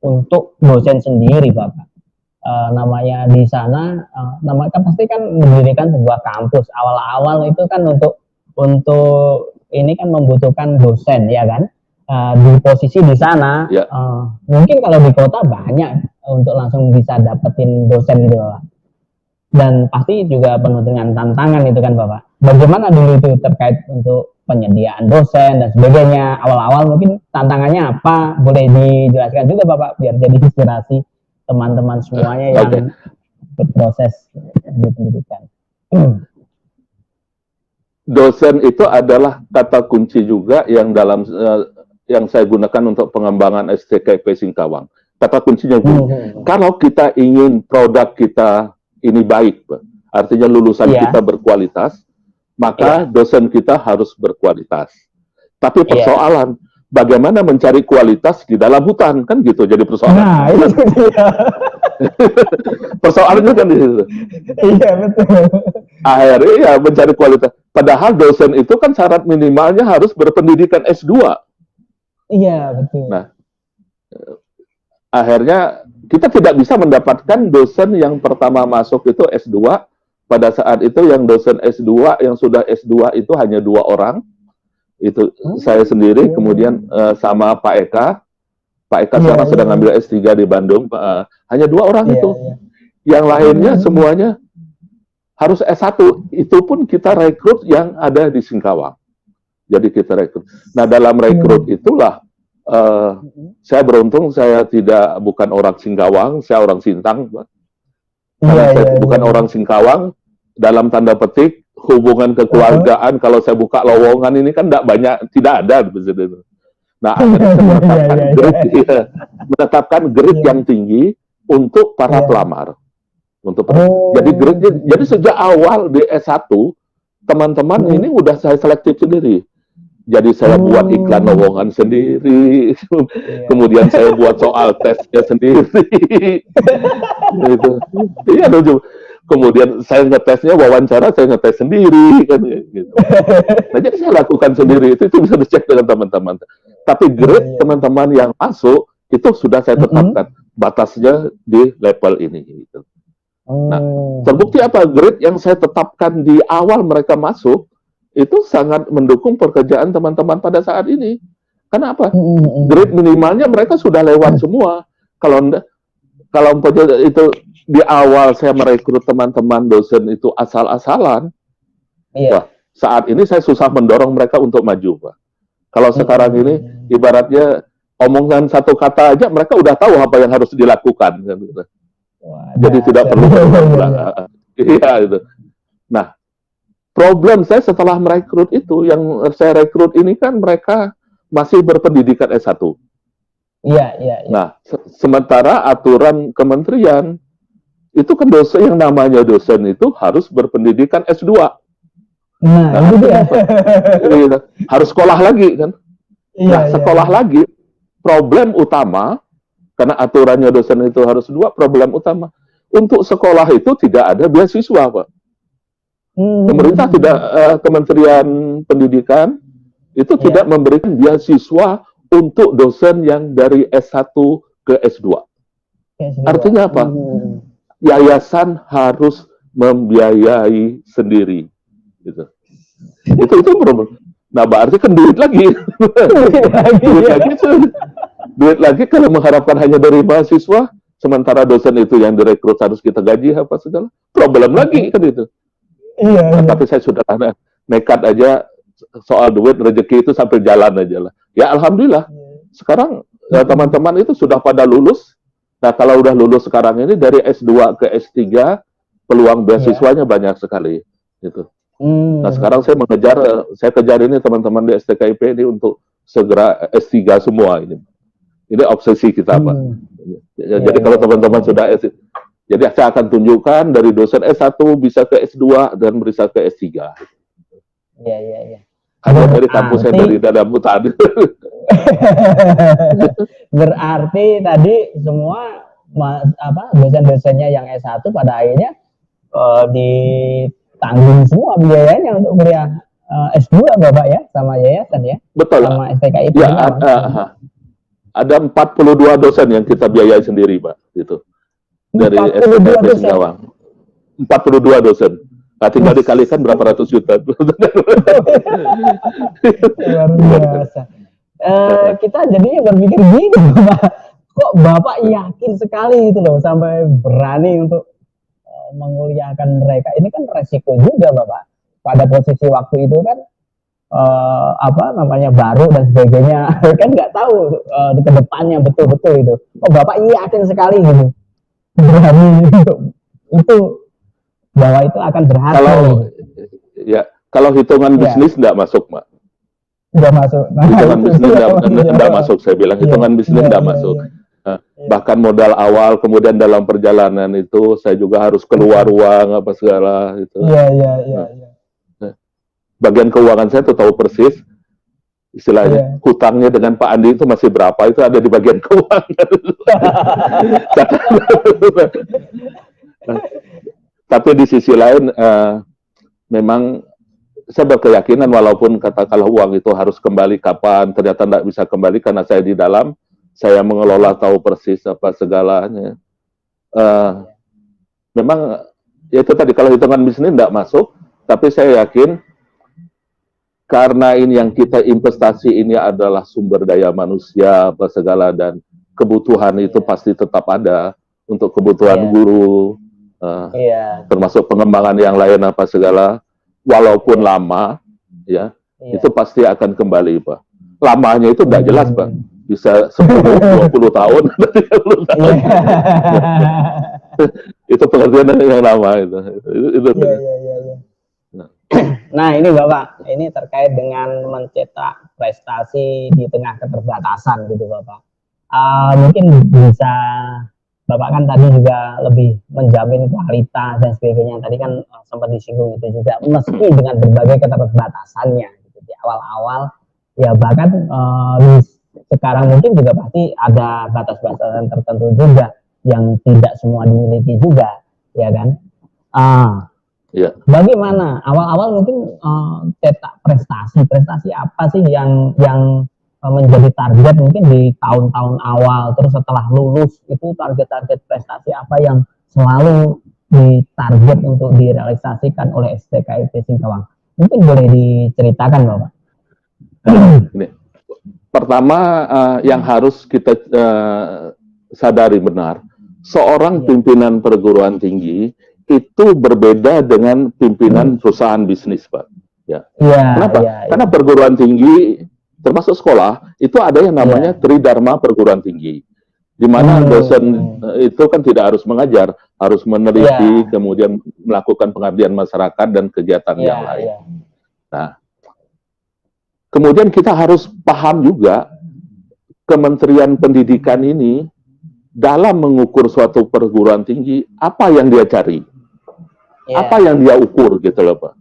untuk dosen sendiri Bapak. Namanya di sana, namanya kan pasti kan mendirikan sebuah kampus. Awal-awal itu kan untuk ini kan membutuhkan dosen ya kan. Di posisi di sana, mungkin kalau di kota banyak untuk langsung bisa dapetin dosen gitu Bapak. Dan pasti juga penuh dengan tantangan itu kan Bapak. Bagaimana dulu itu terkait untuk penyediaan dosen dan sebagainya. Awal-awal mungkin tantangannya apa? Boleh dijelaskan juga Bapak biar jadi inspirasi teman-teman semuanya yang berproses di pendidikan. Dosen itu adalah kata kunci juga yang dalam yang saya gunakan untuk pengembangan STKIP Singkawang. Kata kuncinya kalau kita ingin produk kita ini baik, artinya lulusan kita berkualitas, maka dosen kita harus berkualitas. Tapi persoalan bagaimana mencari kualitas di dalam hutan, kan gitu jadi persoalan. Nah, itu dia. Persoalannya kan di situ. Iya, betul. Akhirnya ya mencari kualitas. Padahal dosen itu kan syarat minimalnya harus berpendidikan S2. Iya, betul. Nah, akhirnya kita tidak bisa mendapatkan dosen yang pertama masuk itu S2. Pada saat itu yang dosen S2, yang sudah S2 itu hanya 2 orang. Itu saya sendiri, kemudian sama Pak Eka. Pak Eka sekarang sedang ngambil S3 di Bandung. Hanya 2 orang itu. Yang lainnya semuanya harus S1. Itu pun kita rekrut yang ada di Singkawang. Jadi kita rekrut. Nah, dalam rekrut itulah saya beruntung saya bukan orang Singkawang, saya orang Sintang. Karena saya bukan orang Singkawang, dalam tanda petik hubungan kekeluargaan kalau saya buka lowongan ini kan tidak ada. Nah, akhirnya saya menetapkan grade yang tinggi untuk para pelamar. Jadi sejak awal di S1 teman-teman ini udah saya selektif sendiri. Jadi saya buat iklan lowongan sendiri, kemudian saya buat soal tesnya sendiri. Gitu. Iya, kemudian saya ngetesnya wawancara, saya ngetes sendiri, kan gitu. Nah, jadi saya lakukan sendiri, itu bisa dicek dengan teman-teman. Tapi grade teman-teman yang masuk itu sudah saya tetapkan batasnya di level ini. Gitu. Nah, terbukti apa? Grade yang saya tetapkan di awal mereka masuk itu sangat mendukung pekerjaan teman-teman pada saat ini. Kenapa? Grade minimalnya mereka sudah lewat semua. Kalau itu di awal saya merekrut teman-teman dosen itu asal-asalan, wah, saat ini saya susah mendorong mereka untuk maju, Pak. Kalau sekarang ini ibaratnya omongan satu kata aja mereka udah tahu apa yang harus dilakukan. Jadi tidak perlu. Iya itu. Nah, problem saya setelah merekrut itu, yang saya rekrut ini kan mereka masih berpendidikan S1. Iya. Nah, sementara aturan kementerian, itu kan dosen yang namanya dosen itu harus berpendidikan S2. Nah itu dia. Harus sekolah lagi kan. Nah, sekolah lagi, problem utama, karena aturannya dosen itu harus 2, problem utama. Untuk sekolah itu tidak ada beasiswa, Pak. Pemerintah Kementerian Pendidikan itu tidak memberikan beasiswa untuk dosen yang dari S1 ke S2. Artinya apa? Yayasan harus membiayai sendiri. Gitu. Itu problem. Nah, berarti kan duit lagi. Duit lagi kalau mengharapkan hanya dari mahasiswa, sementara dosen itu yang direkrut harus kita gaji apa segala, problem lagi kan itu. Iya. Tapi saya sudah nekat aja soal duit rezeki itu sampai jalan aja lah. Ya alhamdulillah. Sekarang teman-teman itu sudah pada lulus. Nah kalau udah lulus sekarang ini dari S2 ke S3 peluang beasiswanya banyak sekali. Gitu. Nah sekarang saya kejar ini teman-teman di STKIP ini untuk segera S3 semua ini. Ini obsesi kita Pak. Jadi kalau teman-teman sudah jadi saya akan tunjukkan dari dosen S1 bisa ke S2 dan bisa ke S3. Iya. Hanya dari kampus saya dari dalam hutan. Berarti tadi semua dosen-dosennya yang S1 pada akhirnya ditanggung semua biayanya untuk kuliah S2 Bapak ya, sama yayasan ya? Betul. Sama STKIP. Ya, ada 42 dosen yang kita biayai sendiri Pak. Gitu. Dari STKIP Singkawang. 42 dosen. Nah, tinggal dikalikan berapa ratus juta. Luar biasa. Kita jadinya berpikir gini, Bapak. Kok Bapak yakin sekali itu loh sampai berani untuk menguliahkan mereka. Ini kan resiko juga Bapak. Pada posisi waktu itu kan baru dan sebagainya. Kan nggak tahu ke depannya betul-betul itu. Kok Bapak yakin sekali gitu. Berani itu bahwa itu akan berhasil. Kalau hitungan bisnis nggak masuk, Pak. Nggak masuk. Hitungan bisnis nggak masuk, saya bilang. Hitungan bisnis nggak masuk. Bahkan modal awal, kemudian dalam perjalanan itu saya juga harus keluar uang apa segala itu. Iya. Bagian keuangan saya tuh tahu persis. Istilahnya hutangnya dengan Pak Andi itu masih berapa, itu ada di bagian keuangan. Tapi di sisi lain memang saya berkeyakinan walaupun katakanlah uang itu harus kembali kapan, ternyata tidak bisa kembali karena saya di dalam, saya mengelola tahu persis apa segalanya. Memang ya itu tadi, kalau hitungan bisnis tidak masuk, tapi saya yakin karena ini yang kita investasi ini adalah sumber daya manusia apa segala, dan kebutuhan itu pasti tetap ada untuk kebutuhan guru, termasuk pengembangan yang lain apa segala, walaupun lama, itu pasti akan kembali Pak. Lamanya itu tidak jelas Pak, bisa 10-20 tahun, 30 tahun. Itu pengertian yang lama itu. Nah ini Bapak, ini terkait dengan mencetak prestasi di tengah keterbatasan gitu Bapak. Mungkin bisa Bapak kan tadi juga lebih menjamin kualitas dan sebagainya. Tadi kan sempat disinggung itu juga, meski dengan berbagai keterbatasannya gitu, di awal-awal ya, bahkan sekarang mungkin juga pasti ada batas-batasan tertentu juga yang tidak semua dimiliki juga, ya kan? Bagaimana awal-awal mungkin cetak prestasi apa sih yang menjadi target mungkin di tahun-tahun awal, terus setelah lulus itu target-target prestasi apa yang selalu ditarget untuk direalisasikan oleh STKIP Singkawang? Mungkin boleh diceritakan Bapak. Ini. Pertama yang harus kita sadari benar, seorang pimpinan perguruan tinggi itu berbeda dengan pimpinan perusahaan bisnis Pak. Kenapa? Karena perguruan tinggi termasuk sekolah itu ada yang namanya Tridharma perguruan tinggi, di mana dosen itu kan tidak harus mengajar, harus meneliti, kemudian melakukan pengabdian masyarakat dan kegiatan yang lain. Nah, kemudian kita harus paham juga Kementerian Pendidikan ini dalam mengukur suatu perguruan tinggi, apa yang dia cari, apa yang dia ukur gitu loh Pak.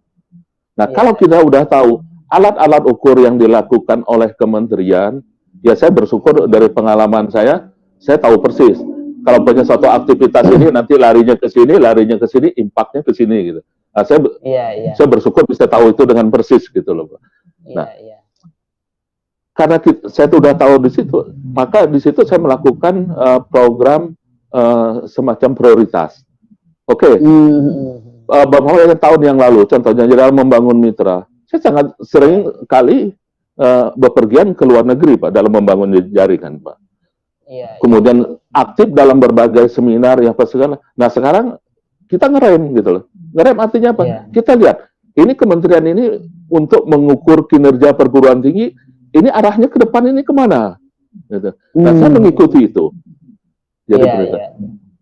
Nah kalau kita udah tahu alat-alat ukur yang dilakukan oleh kementerian, ya saya bersyukur dari pengalaman saya tahu persis. Kalau punya suatu aktivitas ini nanti larinya ke sini, impactnya ke sini gitu. Nah, saya bersyukur bisa tahu itu dengan persis gitu loh Pak. Nah, karena saya sudah tahu di situ, maka di situ saya melakukan program semacam prioritas. Beberapa tahun yang lalu, contohnya dalam membangun mitra, saya sangat sering kali bepergian ke luar negeri Pak dalam membangun jaringan Pak. Kemudian aktif dalam berbagai seminar yang apa segala. Nah sekarang kita ngerem gitu loh. Ngerem artinya apa? Iya. Kita lihat ini kementerian ini untuk mengukur kinerja perguruan tinggi, ini arahnya ke depan ini kemana? Gitu. Nah saya mengikuti itu. Jadi berita.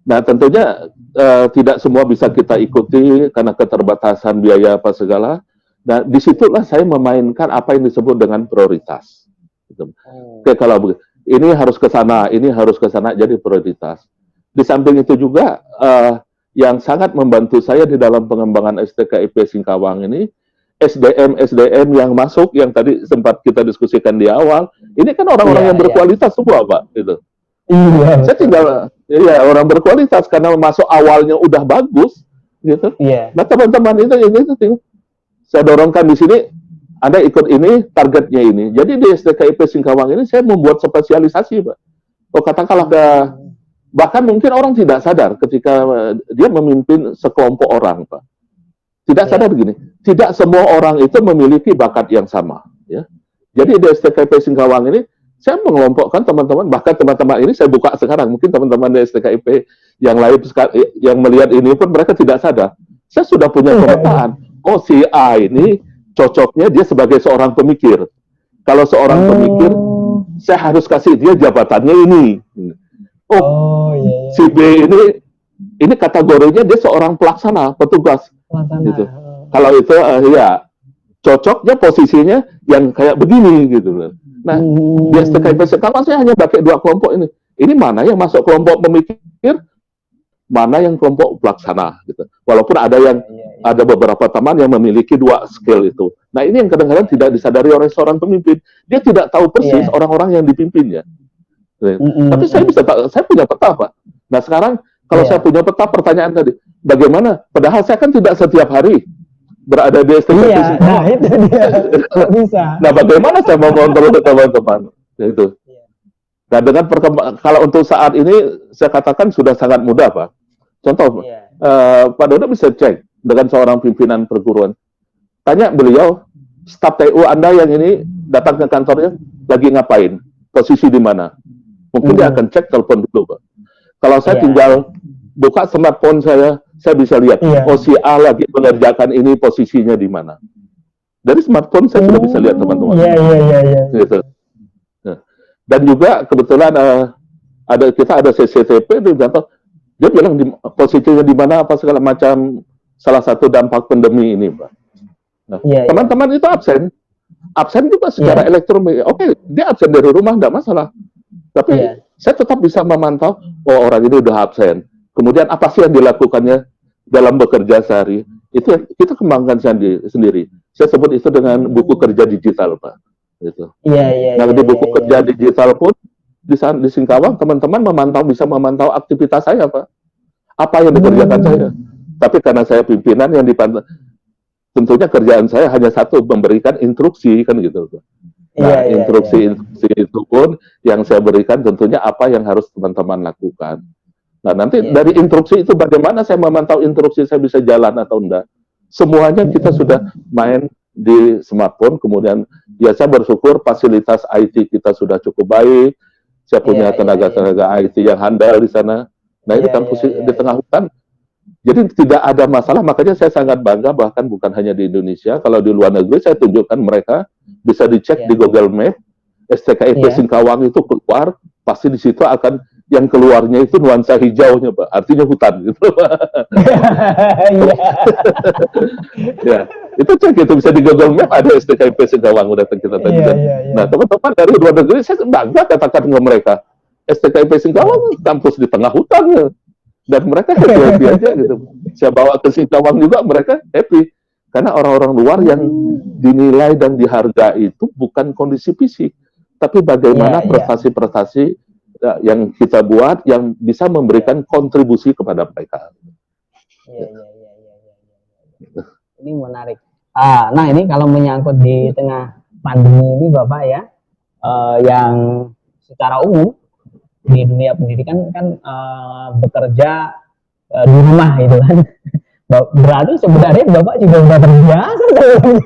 Nah tentunya tidak semua bisa kita ikuti karena keterbatasan biaya apa segala. Nah disitulah saya memainkan apa yang disebut dengan prioritas. Gitu. Oke, kalau begitu, ini harus ke sana, ini harus ke sana, jadi prioritas. Di samping itu juga yang sangat membantu saya di dalam pengembangan STKIP Singkawang ini, SDM yang masuk, yang tadi sempat kita diskusikan di awal, ini kan orang-orang yang berkualitas semua, Pak. Gitu. Iya. Saya tinggal, ya orang berkualitas karena masuk awalnya udah bagus, gitu. Iya. Nah teman-teman itu saya dorongkan di sini. Anda ikut ini, targetnya ini. Jadi di STKIP Singkawang ini saya membuat spesialisasi, Pak. Oh, katakanlah bahkan mungkin orang tidak sadar ketika dia memimpin sekelompok orang, Pak. Tidak sadar begini, tidak semua orang itu memiliki bakat yang sama. Ya. Jadi di STKIP Singkawang ini saya mengelompokkan teman-teman, bahkan teman-teman ini saya buka sekarang, mungkin teman-teman di STKIP yang lain yang melihat ini pun mereka tidak sadar. Saya sudah punya pemetaan. Oh, si A ini cocoknya dia sebagai seorang pemikir. Kalau seorang pemikir, saya harus kasih dia jabatannya ini. Si B ini kategorinya dia seorang pelaksana, petugas. Gitu. Kalau itu ya cocoknya posisinya yang kayak begini gitu. Nah, di STKIP Singkawang saya hanya pakai 2 kelompok ini. Ini mana yang masuk kelompok pemikir, mana yang kelompok pelaksana gitu. Walaupun ada beberapa teman yang memiliki 2 skill itu. Nah, ini yang kadang-kadang tidak disadari oleh seorang pemimpin. Dia tidak tahu persis orang-orang yang dipimpinnya. Tapi saya punya peta, Pak. Nah, sekarang kalau saya punya peta, pertanyaan tadi, bagaimana? Padahal saya kan tidak setiap hari berada di STKIP Singkawang. Nah, itu dia. Kok bisa? Nah, bagaimana saya mau mengontrol teman-teman? Itu. Nah, dengan kalau untuk saat ini saya katakan sudah sangat mudah, Pak. Contoh, Pak Dodo bisa cek dengan seorang pimpinan perguruan. Tanya beliau, staf TU Anda yang ini datang ke kantornya lagi ngapain? Posisi di mana? Mungkin dia akan cek telepon dulu, Pak. Kalau saya tinggal buka smartphone saya bisa lihat, oh si A lagi mengerjakan ini posisinya di mana. Dari smartphone saya sudah bisa lihat, teman-teman. Gitu. Dan juga kebetulan kita ada CCTV di kantor, dia bilang posisinya di mana apa segala macam, salah satu dampak pandemi ini, Pak. Nah, teman-teman itu absen juga secara elektronik. Oke, dia absen dari rumah tidak masalah. Tapi saya tetap bisa memantau, oh orang ini udah absen. Kemudian apa sih yang dilakukannya dalam bekerja sehari? Itu kita kembangkan sendiri. Saya sebut itu dengan buku kerja digital, Pak. Gitu. Nah, di buku kerja digital pun di Singkawang teman-teman bisa memantau aktivitas saya, Pak. Apa yang dikerjakan saya. Tapi karena saya pimpinan yang dipantau, tentunya kerjaan saya hanya satu, memberikan instruksi kan gitu, Pak. Nah, instruksi itu pun yang saya berikan tentunya apa yang harus teman-teman lakukan. Nah, nanti dari instruksi itu bagaimana saya memantau instruksi saya bisa jalan atau enggak. Semuanya kita sudah main di smartphone, kemudian ya saya bersyukur fasilitas IT kita sudah cukup baik. Saya punya tenaga-tenaga IT yang handal di sana. Nah, ini kampus di tengah hutan. Jadi tidak ada masalah, makanya saya sangat bangga, bahkan bukan hanya di Indonesia, kalau di luar negeri saya tunjukkan mereka, bisa dicek di Google Map, STKIP Singkawang itu keluar, pasti di situ akan, yang keluarnya itu nuansa hijaunya, Pak, artinya hutan, gitu. Ya, itu cek, itu bisa di Google Map, ada STKIP Singkawang, udah kita tadi. Nah, teman-teman dari luar negeri, saya bangga katakan ke mereka, STKIP Singkawang kampus di tengah hutan, ya. Dan mereka happy aja gitu. Saya bawa ke Singkawang juga, mereka happy. Karena orang-orang luar yang dinilai dan dihargai itu bukan kondisi fisik, tapi bagaimana prestasi-prestasi yang kita buat yang bisa memberikan kontribusi kepada mereka. Ini menarik. Nah, ini kalau menyangkut di tengah pandemi ini, Bapak ya, yang secara umum di dunia pendidikan kan bekerja di rumah gitu kan. Berarti sebenarnya Bapak juga sudah terbiasa dari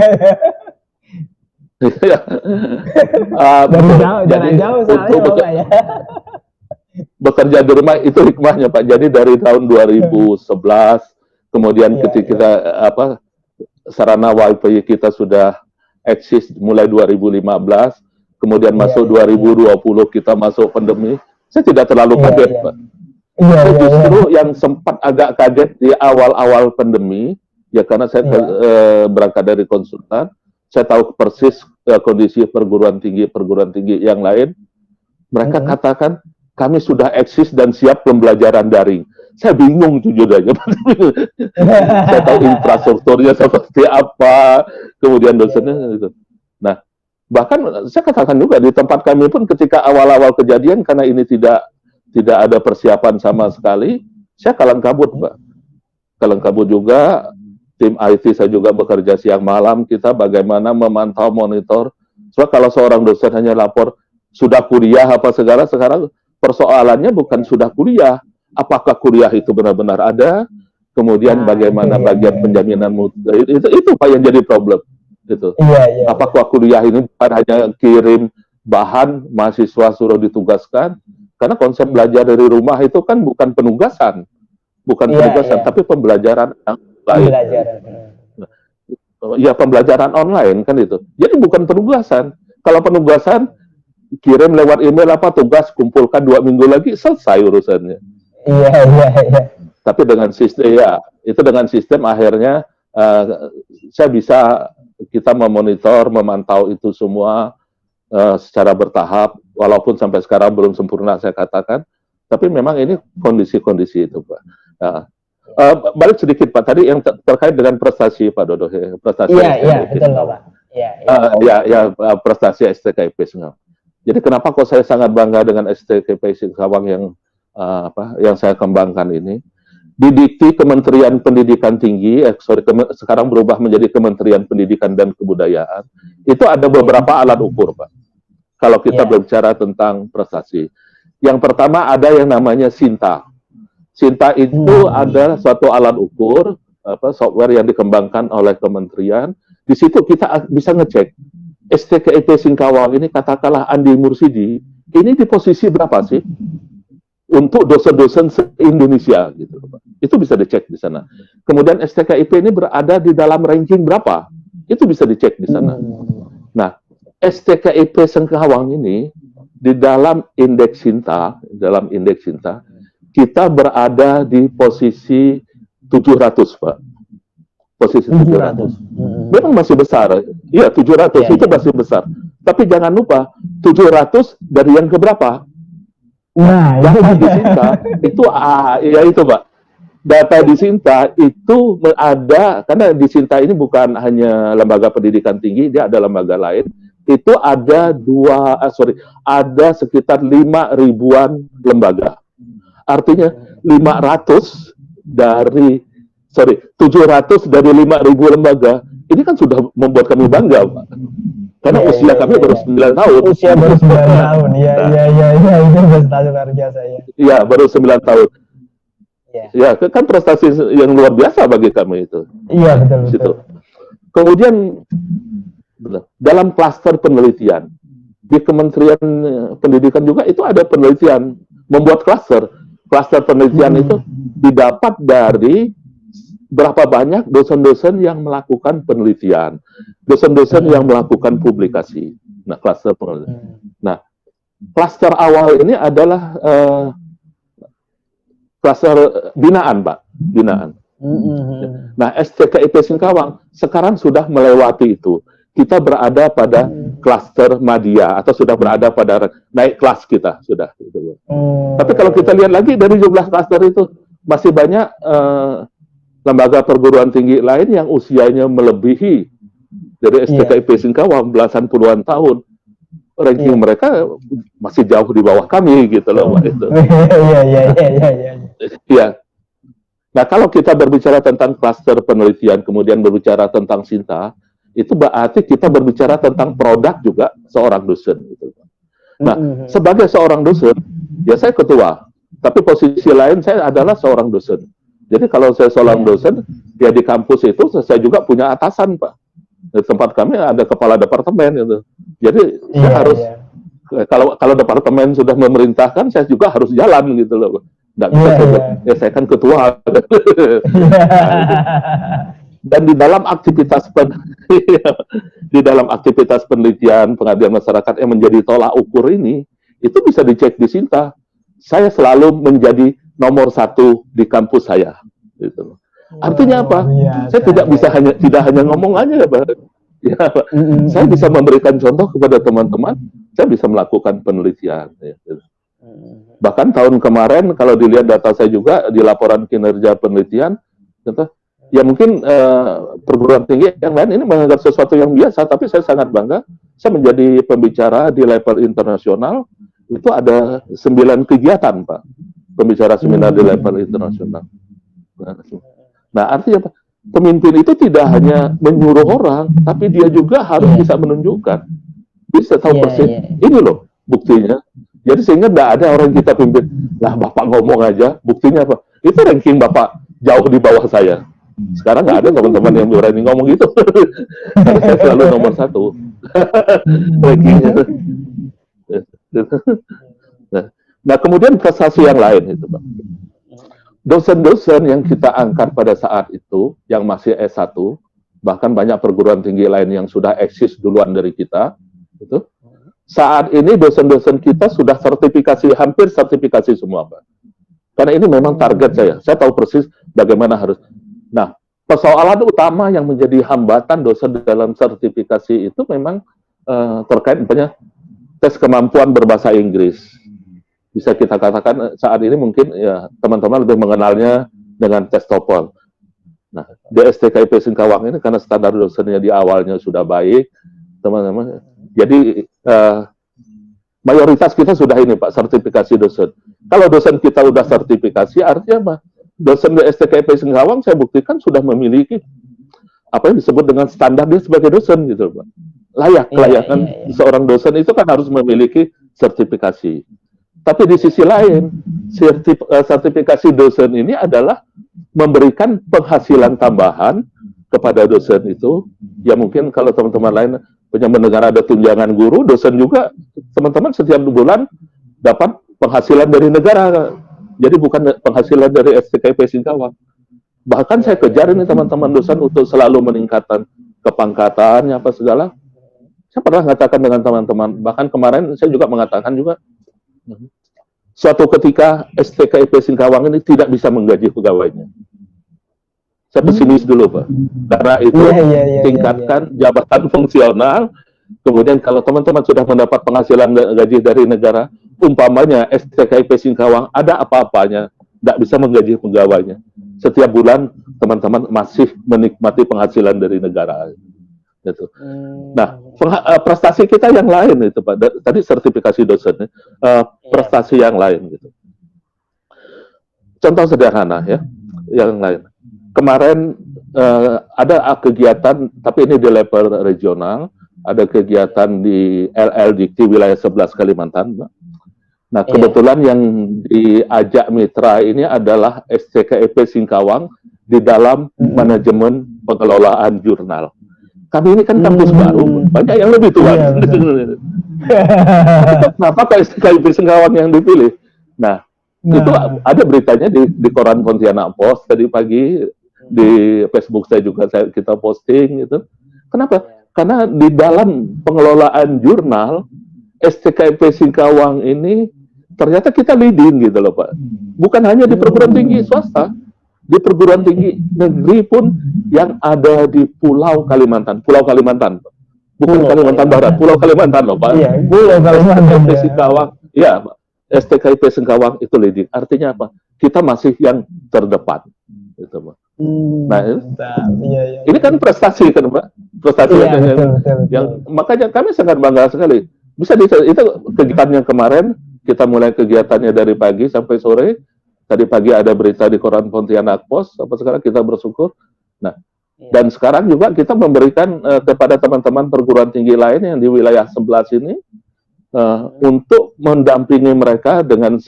jauh, jangan jauh soalnya Bapak ya. bekerja di rumah itu hikmahnya Pak. Jadi dari tahun 2011, kemudian ketika kita sarana wifi kita sudah eksis mulai 2015, kemudian masuk 2020 kita masuk pandemi, saya tidak terlalu kaget Pak. Saya justru yang sempat agak kaget di awal-awal pandemi, ya karena saya berangkat dari konsultan, saya tahu persis kondisi perguruan tinggi yang lain. Mereka katakan kami sudah eksis dan siap pembelajaran daring. Saya bingung jujur aja. Saya tahu infrastrukturnya seperti apa, kemudian dosennya gitu. Nah, bahkan saya katakan juga di tempat kami pun ketika awal-awal kejadian karena ini tidak ada persiapan sama sekali, saya kalang kabut, Pak. Kalang kabut juga, tim IT saya juga bekerja siang malam, kita bagaimana memantau monitor. Soalnya kalau seorang dosen hanya lapor sudah kuliah apa segala, sekarang persoalannya bukan sudah kuliah, apakah kuliah itu benar-benar ada, kemudian bagaimana bagian penjaminan mutu, itu Pak yang jadi problem. Gitu. Apakah kuliah ini bukan hanya kirim bahan, mahasiswa suruh ditugaskan, karena konsep belajar dari rumah itu kan bukan penugasan, tapi pembelajaran yang lain. Ya pembelajaran online kan itu. Jadi bukan penugasan. Kalau penugasan kirim lewat email apa tugas, kumpulkan 2 minggu lagi selesai urusannya. Tapi dengan sistem dengan sistem akhirnya kita memonitor, memantau itu semua secara bertahap, walaupun sampai sekarang belum sempurna saya katakan, tapi memang ini kondisi-kondisi itu Pak. Balik sedikit Pak, tadi yang terkait dengan prestasi Pak Dodo, prestasi betul Pak. Prestasi STKIP Singkawang. Jadi kenapa kok saya sangat bangga dengan STKIP Singkawang yang saya kembangkan ini? Di Dikti Kementerian Pendidikan Tinggi, sekarang berubah menjadi Kementerian Pendidikan dan Kebudayaan, itu ada beberapa alat ukur Pak. Kalau kita berbicara tentang prestasi. Yang pertama ada yang namanya Sinta. Sinta itu adalah suatu alat ukur, software yang dikembangkan oleh kementerian. Di situ kita bisa ngecek STKIP Singkawang ini, katakanlah Andi Mursidi, ini di posisi berapa sih untuk dosen-dosen se-Indonesia gitu, Pak. Itu bisa dicek di sana. Kemudian STKIP ini berada di dalam ranking berapa? Itu bisa dicek di sana. Nah, STKIP Singkawang ini di dalam indeks Sinta, kita berada di posisi 700, Pak. Posisi 700. Memang masih besar. Iya, 700 itu masih besar. Tapi jangan lupa, 700 dari yang keberapa? Nah, data di Sinta itu itu Pak. Data di Sinta itu ada, karena di Sinta ini bukan hanya lembaga pendidikan tinggi, dia ada lembaga lain. Itu ada ada sekitar 5.000-an lembaga. Artinya 700 dari 5.000 lembaga, ini kan sudah membuat kami bangga, Pak. Karena usia kami baru 9 tahun. Usia baru 9 tahun, iya, itu prestasi luar biasa ya. Iya, baru 9 tahun. Ya, kan prestasi yang luar biasa bagi kami itu. Iya, betul. Kemudian, dalam klaster penelitian, di Kementerian Pendidikan juga itu ada penelitian, membuat klaster. Klaster penelitian itu didapat dari berapa banyak dosen-dosen yang melakukan penelitian, dosen-dosen yang melakukan publikasi. Nah, klaster penelitian. Nah, klaster awal ini adalah klaster binaan, Pak. Binaan. Nah, STKIP Singkawang sekarang sudah melewati itu. Kita berada pada klaster media atau sudah berada pada naik kelas kita sudah. Tapi kalau kita lihat lagi dari jumlah klaster itu masih banyak lembaga perguruan tinggi lain yang usianya melebihi dari STKIP Singkawang belasan puluhan tahun. Ranking mereka masih jauh di bawah kami gitu loh, Pak. Itu. Iya. Nah, kalau kita berbicara tentang klaster penelitian, kemudian berbicara tentang Sinta, itu berarti kita berbicara tentang produk juga seorang dosen. Gitu. Nah, sebagai seorang dosen, ya saya ketua, tapi posisi lain saya adalah seorang dosen. Jadi kalau saya seorang dosen, ya di kampus itu saya juga punya atasan, Pak. Di tempat kami ada kepala departemen gitu. Jadi saya harus Kalau departemen sudah memerintahkan, saya juga harus jalan gitu loh. Nggak bisa ya saya kan ketua. Nah, dan di dalam aktivitas di dalam aktivitas penelitian pengabdian masyarakat yang menjadi tolak ukur ini, itu bisa dicek di Sinta. Saya selalu menjadi nomor 1 di kampus saya. Gitu. Artinya apa? Saya tidak hanya ngomong aja, Pak. Ya, saya bisa memberikan contoh kepada teman-teman, saya bisa melakukan penelitian. Ya. Bahkan tahun kemarin, kalau dilihat data saya juga di laporan kinerja penelitian, ya mungkin perguruan tinggi yang lain ini menganggap sesuatu yang biasa, tapi saya sangat bangga, saya menjadi pembicara di level internasional, itu ada 9 kegiatan, Pak, pembicara seminar di level internasional. Nah, artinya apa? Pemimpin itu tidak hanya menyuruh orang, tapi dia juga harus bisa menunjukkan, bisa tahu persis. Ini loh buktinya. Jadi sehingga tidak ada orang kita pimpin, lah Bapak ngomong aja, buktinya apa? Itu ranking Bapak jauh di bawah saya. Sekarang nggak ada teman-teman yang berani ngomong gitu. Karena saya selalu nomor 1 rankingnya. Nah, kemudian prestasi yang lain itu, Pak. Dosen-dosen yang kita angkat pada saat itu, yang masih S1, bahkan banyak perguruan tinggi lain yang sudah eksis duluan dari kita, itu, saat ini dosen-dosen kita sudah sertifikasi, hampir sertifikasi semua, Pak. Karena ini memang target saya tahu persis bagaimana harus. Nah, persoalan utama yang menjadi hambatan dosen dalam sertifikasi itu memang terkait banyak tes kemampuan berbahasa Inggris. Bisa kita katakan saat ini mungkin ya teman-teman lebih mengenalnya dengan tes TOEFL. Nah, di STKIP Singkawang ini karena standar dosennya di awalnya sudah baik, teman-teman. Jadi mayoritas kita sudah ini, Pak, sertifikasi dosen. Kalau dosen kita sudah sertifikasi, artinya apa? Dosen di STKIP Singkawang saya buktikan sudah memiliki apa yang disebut dengan standar dia sebagai dosen gitu, Pak. Kelayakan seorang dosen itu kan harus memiliki sertifikasi. Tapi di sisi lain, sertifikasi dosen ini adalah memberikan penghasilan tambahan kepada dosen itu. Ya mungkin kalau teman-teman lain punya mendengar ada tunjangan guru, dosen juga teman-teman setiap bulan dapat penghasilan dari negara. Jadi bukan penghasilan dari STKIP Singkawang. Bahkan saya kejar ini teman-teman dosen untuk selalu meningkatkan kepangkatannya apa segala. Saya pernah mengatakan dengan teman-teman, bahkan kemarin saya juga mengatakan juga, suatu ketika STKIP Singkawang ini tidak bisa menggaji pegawainya. Saya pesimis dulu, Pak. Karena itu tingkatkan jabatan fungsional, kemudian kalau teman-teman sudah mendapat penghasilan gaji dari negara, umpamanya STKIP Singkawang ada apa-apanya, tidak bisa menggaji pegawainya. Setiap bulan teman-teman masih menikmati penghasilan dari negara. Gitu. Nah, prestasi kita yang lain itu, Pak. Tadi sertifikasi dosen, prestasi yang lain gitu. Contoh sederhana ya, yang lain. Kemarin ada kegiatan, tapi ini di level regional, ada kegiatan di LLDIKTI wilayah 11 Kalimantan, Pak. Nah, kebetulan yang diajak mitra ini adalah STKIP Singkawang di dalam manajemen pengelolaan jurnal. Kami ini kan kampus baru, banyak yang lebih tua. Kenapa STKIP Singkawang yang dipilih? Nah, itu ada beritanya di koran Pontianak Post tadi pagi, di Facebook saya juga kita posting gitu. Kenapa? Karena di dalam pengelolaan jurnal STKIP Singkawang ini ternyata kita leading gitu loh, Pak. Bukan hanya di perguruan tinggi swasta, di perguruan tinggi negeri pun yang ada di Pulau Kalimantan, bukan Kalimantan Barat, Pulau Kalimantan loh, Pak. Iya, Pulau Kalimantan. STKIP Singkawang, ya, Pak. STKIP Singkawang itu leading. Artinya apa? Kita masih yang terdepan, gitu, Pak. Nah, ini kan prestasi kan, Pak. Prestasi yang makanya kami sangat bangga sekali. Bisa itu kegiatan yang kemarin kita mulai kegiatannya dari pagi sampai sore. Tadi pagi ada berita di koran Pontianak Post, apa sekarang kita bersyukur. Nah, dan sekarang juga kita memberikan kepada teman-teman perguruan tinggi lain yang di wilayah 11 ini untuk mendampingi mereka dengan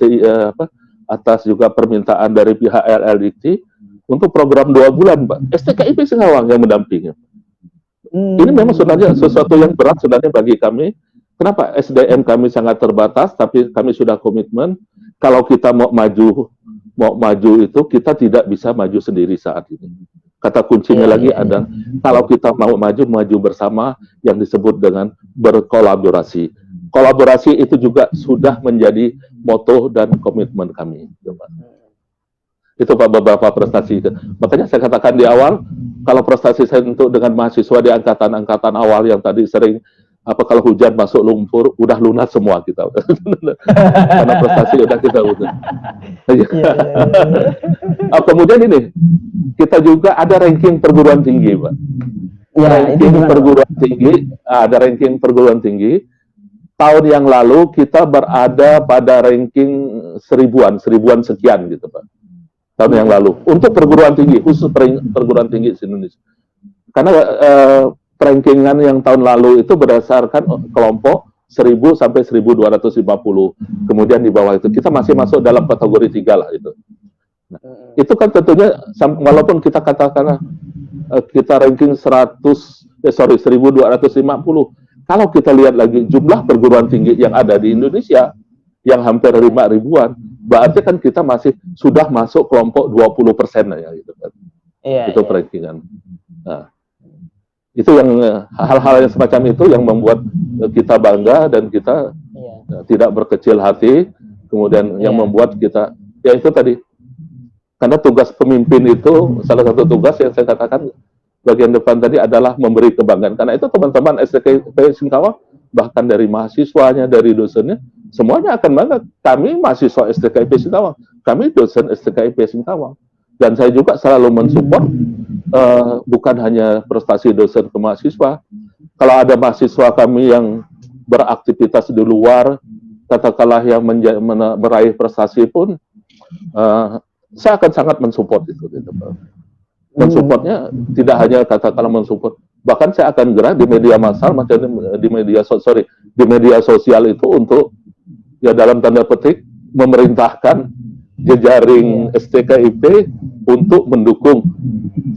atas juga permintaan dari pihak LLDIKTI untuk program 2 bulan, Pak. STKIP Singkawang yang mendampingi. Ini memang sebenarnya sesuatu yang berat sebenarnya bagi kami, Kenapa SDM kami sangat terbatas, tapi kami sudah komitmen. Kalau kita mau maju itu kita tidak bisa maju sendiri saat ini. Kata kuncinya lagi ada, kalau kita mau maju bersama yang disebut dengan berkolaborasi. Kolaborasi itu juga sudah menjadi moto dan komitmen kami. Itu Pak beberapa prestasi. Makanya saya katakan di awal, kalau prestasi saya untuk dengan mahasiswa di angkatan awal yang tadi sering kalau hujan masuk lumpur, udah lunas semua kita. Karena prestasi udah kita udah. Kemudian ini, kita juga ada ranking perguruan tinggi, Pak. Ranking perguruan tinggi, ada ranking perguruan tinggi. Tahun yang lalu kita berada pada ranking seribuan sekian gitu, Pak. Tahun yang lalu untuk perguruan tinggi, khusus perguruan tinggi di Indonesia. Karena rankingan yang tahun lalu itu berdasarkan kelompok 1000 sampai 1250. Kemudian di bawah itu kita masih masuk dalam kategori 3 lah itu. Nah, itu kan tentunya walaupun kita katakan kita ranking 1250, kalau kita lihat lagi jumlah perguruan tinggi yang ada di Indonesia yang hampir 5.000-an, berarti kan kita masih sudah masuk kelompok 20% ya gitu kan. Itu rankingan. Nah, itu yang hal-hal yang semacam itu yang membuat kita bangga dan kita tidak berkecil hati, kemudian yang membuat kita, ya itu tadi, karena tugas pemimpin itu salah satu tugas yang saya katakan bagian depan tadi adalah memberi kebanggaan. Karena itu teman-teman STKIP Singkawang, bahkan dari mahasiswanya, dari dosennya, semuanya akan bangga. Kami mahasiswa STKIP Singkawang, kami dosen STKIP Singkawang. Dan saya juga selalu mensupport bukan hanya prestasi dosen ke mahasiswa. Kalau ada mahasiswa kami yang beraktivitas di luar, katakanlah yang meraih prestasi pun, saya akan sangat mensupport itu. Mensupportnya tidak hanya katakanlah mensupport, bahkan saya akan gerak di media massal, di media sosial itu untuk, ya dalam tanda petik, memerintahkan jejaring STKIP untuk mendukung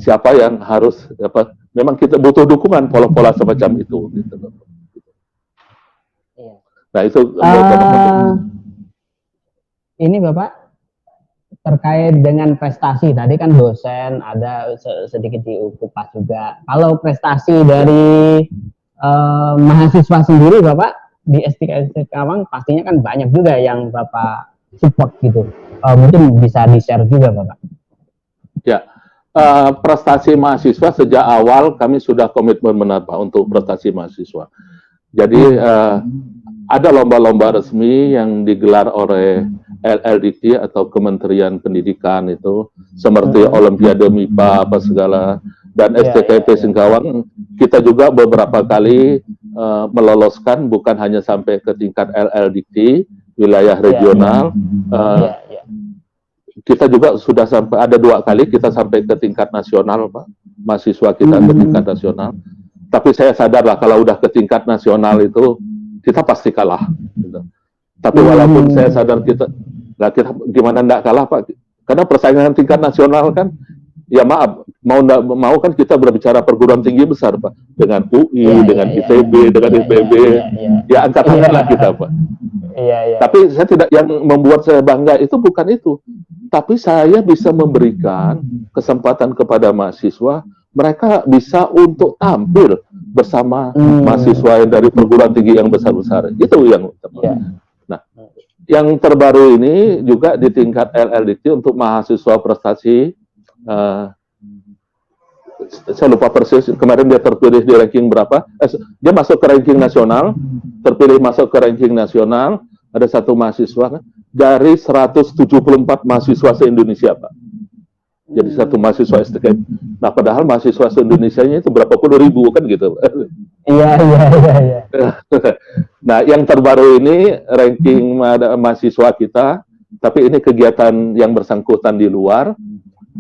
siapa yang harus, memang kita butuh dukungan pola-pola semacam itu. Gitu. Nah itu. Ini Bapak, terkait dengan prestasi, tadi kan dosen, ada sedikit dikupas juga. Kalau prestasi dari mahasiswa sendiri Bapak, di STKIP Singkawang pastinya kan banyak juga yang Bapak support gitu. Mungkin bisa di-share juga Bapak. Ya, prestasi mahasiswa sejak awal kami sudah komitmen benar Pak untuk prestasi mahasiswa. Jadi ada lomba-lomba resmi yang digelar oleh LLDT atau Kementerian Pendidikan itu, seperti Olimpiade MIPA apa segala, dan STKIP Singkawang kita juga beberapa kali meloloskan, bukan hanya sampai ke tingkat LLDT wilayah regional. Kita juga sudah sampai, ada 2 kali kita sampai ke tingkat nasional Pak, mahasiswa kita ke tingkat nasional. Tapi saya sadarlah kalau udah ke tingkat nasional itu kita pasti kalah. Gitu. Tapi walaupun saya sadar kita gimana enggak kalah Pak, karena persaingan tingkat nasional kan, ya maaf, mau enggak mau kan kita berbicara perguruan tinggi besar Pak, dengan UI, dengan ITB, dengan IPB, ya angkatan lah kita Pak. Tapi saya tidak, yang membuat saya bangga itu bukan itu, tapi saya bisa memberikan kesempatan kepada mahasiswa, mereka bisa untuk tampil bersama mahasiswa yang dari perguruan tinggi yang besar-besar. Itu yang Nah, yang terbaru ini juga di tingkat LLDT untuk mahasiswa prestasi, saya lupa persis, kemarin dia terpilih di ranking berapa, dia masuk ke ranking nasional, terpilih masuk ke ranking nasional, ada satu mahasiswa dari 174 mahasiswa se-Indonesia Pak. Jadi satu mahasiswa STKIP. Nah padahal mahasiswa se-Indonesianya itu berapa puluh ribu kan gitu. Iya. Nah yang terbaru ini ranking mahasiswa kita, tapi ini kegiatan yang bersangkutan di luar,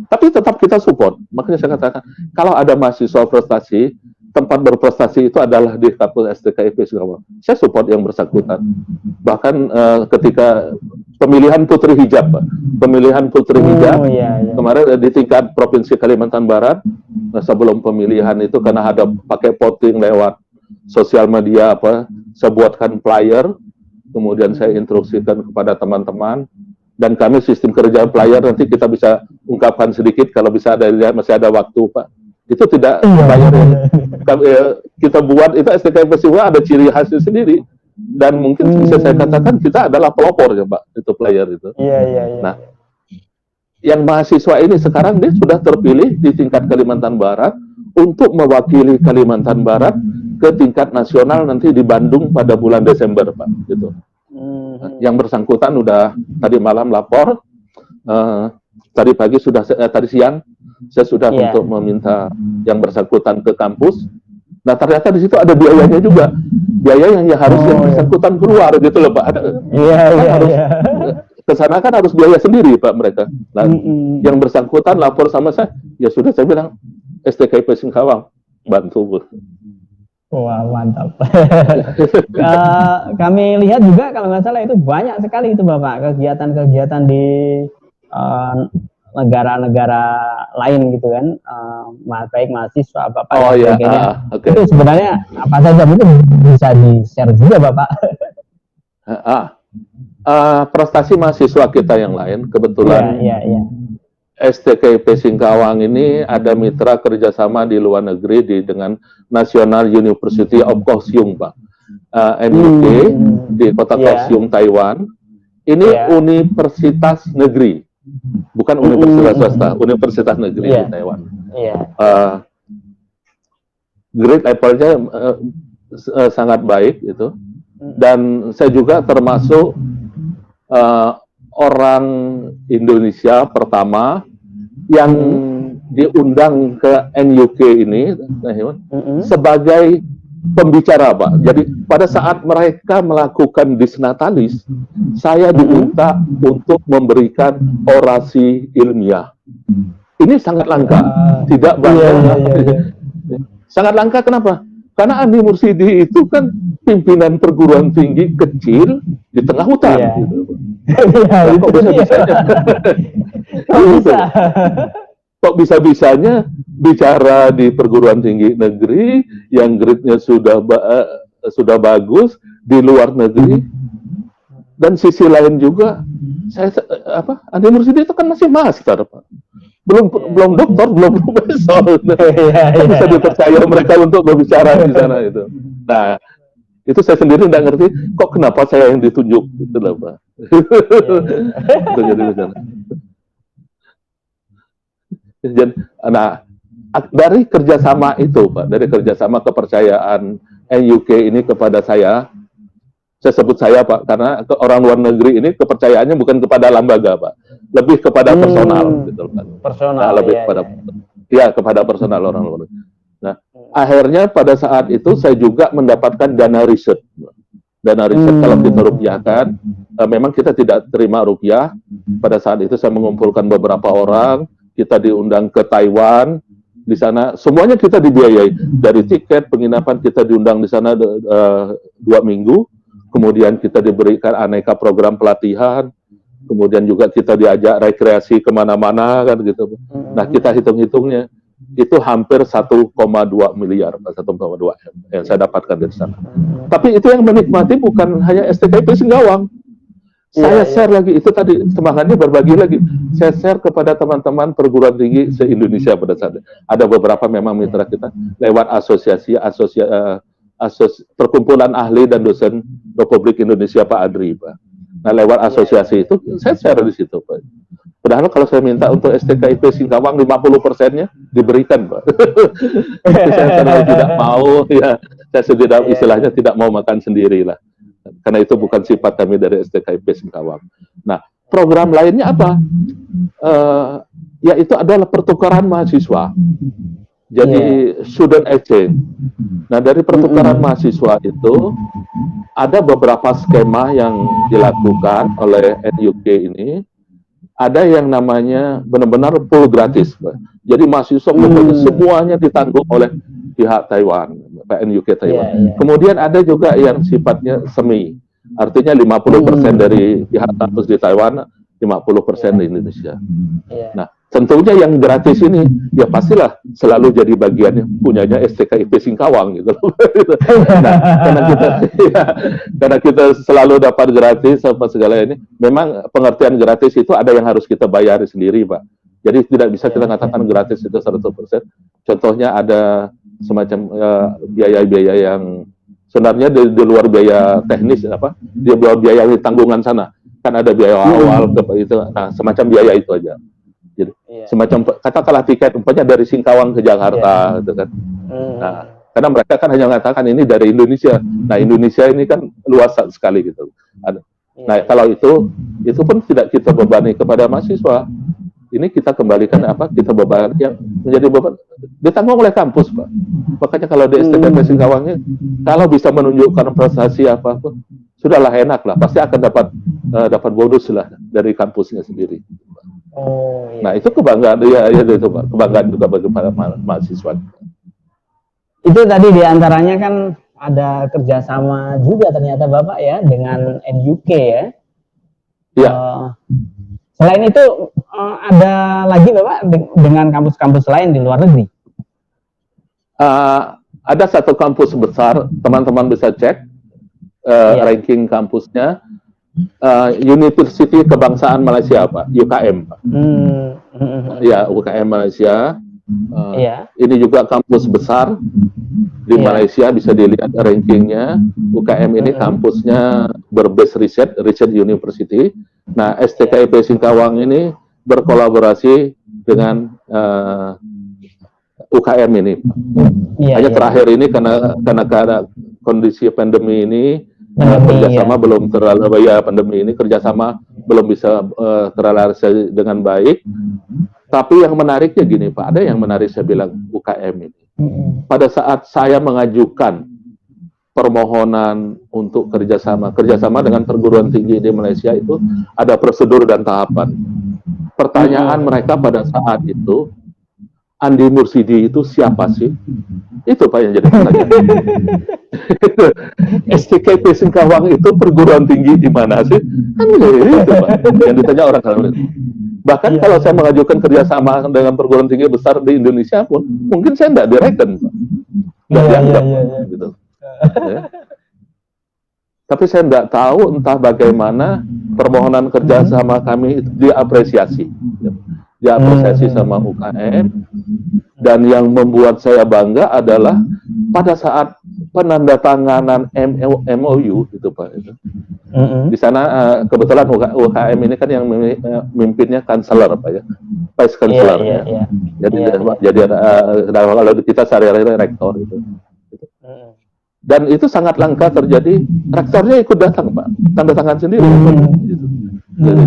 tapi tetap kita support. Makanya saya katakan, kalau ada mahasiswa prestasi, tempat berprestasi itu adalah di kampus STKIP Singkawang. Saya support yang bersangkutan. Bahkan ketika pemilihan putri hijab, Pak. Pemilihan putri hijab, kemarin di tingkat Provinsi Kalimantan Barat, sebelum pemilihan itu karena ada pakai voting lewat sosial media saya buatkan flyer, kemudian saya instruksikan kepada teman-teman, dan kami sistem kerja flyer nanti kita bisa ungkapkan sedikit kalau bisa masih ada waktu, Pak. Itu tidak flyer yang kita buat, itu STKIP Singkawang ada ciri khasnya sendiri, dan mungkin bisa saya katakan kita adalah pelopor ya, Pak, itu flyer itu. Nah, yang mahasiswa ini sekarang dia sudah terpilih di tingkat Kalimantan Barat untuk mewakili Kalimantan Barat ke tingkat nasional nanti di Bandung pada bulan Desember, Pak. Gitu. Yang bersangkutan udah tadi malam lapor, tadi pagi sudah, tadi siang saya sudah untuk meminta yang bersangkutan ke kampus. Nah ternyata di situ ada biayanya juga, biaya yang harus yang bersangkutan keluar gitu loh, Pak. Kesana kan harus biaya sendiri, Pak, mereka. Nah, yang bersangkutan lapor sama saya, ya sudah saya bilang STKIP Singkawang bantu. Wah, mantap. Kami lihat juga kalau nggak salah itu banyak sekali itu Bapak kegiatan-kegiatan di negara-negara lain gitu kan, baik mahasiswa Bapak dan sebagainya. Itu sebenarnya apa saja, mungkin bisa di-share juga Bapak. Prestasi mahasiswa kita yang lain, kebetulan STKIP Singkawang ini ada mitra kerjasama di luar negeri dengan National University of Kaohsiung, Pak. NUK di kota Kaohsiung, Taiwan. Ini universitas negeri, bukan universitas swasta, universitas negeri di Taiwan. Grade levelnya sangat baik itu. Dan saya juga termasuk orang Indonesia pertama yang diundang ke NUK ini sebagai pembicara, Pak. Jadi pada saat mereka melakukan disnatalis, saya diminta untuk memberikan orasi ilmiah. Ini sangat langka, tidak banyak. Sangat langka kenapa? Karena Andi Mursidi itu kan pimpinan perguruan tinggi kecil di tengah hutan. Kok bisa-bisanya bicara di perguruan tinggi negeri yang grade-nya sudah bagus di luar negeri. Dan sisi lain juga, Andi Mursidi itu kan masih master, Pak. Belum doktor, belum profesor. Bisa dipercaya mereka untuk berbicara di sana itu. Nah, itu saya sendiri tidak ngerti, kok kenapa saya yang ditunjuk, gitu lah, Pak. Nah, dari kerjasama itu, Pak, dari kerjasama kepercayaan NUK ini kepada saya sebut saya, Pak, karena orang luar negeri ini kepercayaannya bukan kepada lembaga, Pak, lebih kepada personal, gitu kan. Personal, lebih kepada personal orang luar negeri. Nah, akhirnya pada saat itu saya juga mendapatkan dana riset. Dana riset kalau kita rupiahkan, memang kita tidak terima rupiah. Pada saat itu saya mengumpulkan beberapa orang, kita diundang ke Taiwan. Di sana semuanya kita dibiayai, dari tiket, penginapan, kita diundang di sana 2 minggu. Kemudian kita diberikan aneka program pelatihan, kemudian juga kita diajak rekreasi kemana-mana kan gitu. Nah kita hitung-hitungnya itu hampir 1,2 miliar, 1,2 M yang saya dapatkan dari sana. Tapi itu yang menikmati bukan hanya STKIP Singkawang. Saya share lagi, itu tadi semangatnya berbagi lagi. Saya share kepada teman-teman perguruan tinggi se-Indonesia pada saat itu. Ada beberapa memang mitra kita lewat Perkumpulan Ahli dan Dosen Republik Indonesia Pak Adri, Pak. Nah lewat asosiasi itu saya share di situ, Pak. Padahal kalau saya minta untuk STKIP Singkawang 50%-nya diberikan, Pak. Saya tidak mau, ya saya sudah istilahnya tidak mau makan sendiri lah. Karena itu bukan sifat kami dari STKIP Singkawang. Nah program lainnya apa? Yaitu adalah pertukaran mahasiswa. Jadi student exchange. Nah dari pertukaran mahasiswa itu ada beberapa skema yang dilakukan oleh NUK ini. Ada yang namanya benar-benar full gratis, Pak. Jadi mahasiswa semuanya ditanggung oleh pihak Taiwan, NUK Taiwan. Kemudian ada juga yang sifatnya semi, artinya 50% dari pihak kampus di Taiwan, 50% di Indonesia. Nah tentunya yang gratis ini ya pastilah selalu jadi bagiannya punyanya STKIP Singkawang gitu. Nah, karena kita selalu dapat gratis apa segala ini, memang pengertian gratis itu ada yang harus kita bayar sendiri, Pak. Jadi tidak bisa kita katakan gratis itu 100%. Contohnya ada semacam biaya-biaya yang sebenarnya di luar biaya teknis apa, di luar biaya tanggungan sana. Kan ada biaya awal itu, nah semacam biaya itu aja. Jadi semacam katakanlah tiket umpamanya dari Singkawang ke Jakarta gitu kan. Nah, karena mereka kan hanya mengatakan ini dari Indonesia. Nah, Indonesia ini kan luas sekali gitu. Nah, kalau itu pun tidak kita bebani kepada mahasiswa. Ini kita kembalikan apa? Kita beban yang menjadi beban ditanggung oleh kampus, Pak. Makanya kalau di STKIP Singkawangnya kalau bisa menunjukkan prestasi apa-apa, sudahlah enak lah. Pasti akan dapat bonus lah dari kampusnya sendiri. Oh, iya. Nah, itu kebanggaan itu Pak. Kebanggaan juga bagi para mahasiswa. Itu tadi diantaranya kan ada kerjasama juga ternyata Bapak ya dengan NUK ya. Iya. Selain itu ada lagi Bapak dengan kampus-kampus lain di luar negeri? Ada satu kampus besar, teman-teman bisa cek ranking kampusnya. University Kebangsaan Malaysia, Pak, UKM, Pak. Ya, UKM Malaysia. Ini juga kampus besar di Malaysia, bisa dilihat rankingnya. UKM ini kampusnya berbase Research University. Nah, STKIP Singkawang ini berkolaborasi dengan UKM ini. Hanya terakhir ini karena kondisi pandemi ini, kerjasama belum terlalu pandemi ini kerjasama belum bisa terrealisasi dengan baik. Tapi yang menariknya gini, Pak, ada yang menarik saya bilang UKM ini. Pada saat saya mengajukan permohonan untuk kerjasama dengan perguruan tinggi di Malaysia itu ada prosedur dan tahapan. Pertanyaan mereka pada saat itu, Andi Mursidi itu siapa sih? Itu Pak yang jadi pertanyaan. STKIP Singkawang itu perguruan tinggi di mana sih? Kan itu Pak yang ditanya orang lain. Bahkan kalau saya mengajukan kerjasama dengan perguruan tinggi besar di Indonesia pun, mungkin saya tidak direken, Pak. Nggak dianggap, gitu. Ya. Tapi saya tidak tahu entah bagaimana permohonan kerjasama kami itu diapresiasi. Diapresiasi sama UKM. Dan yang membuat saya bangga adalah pada saat penandatanganan MOU gitu Pak itu. Di sana kebetulan UKM ini kan yang memimpinnya kanseler Pak ya, vice kanseler ya. Jadi kalau kita sehari-hari rektor itu. Dan itu sangat langka terjadi, rektornya ikut datang Pak, tanda tangan sendiri. Gitu.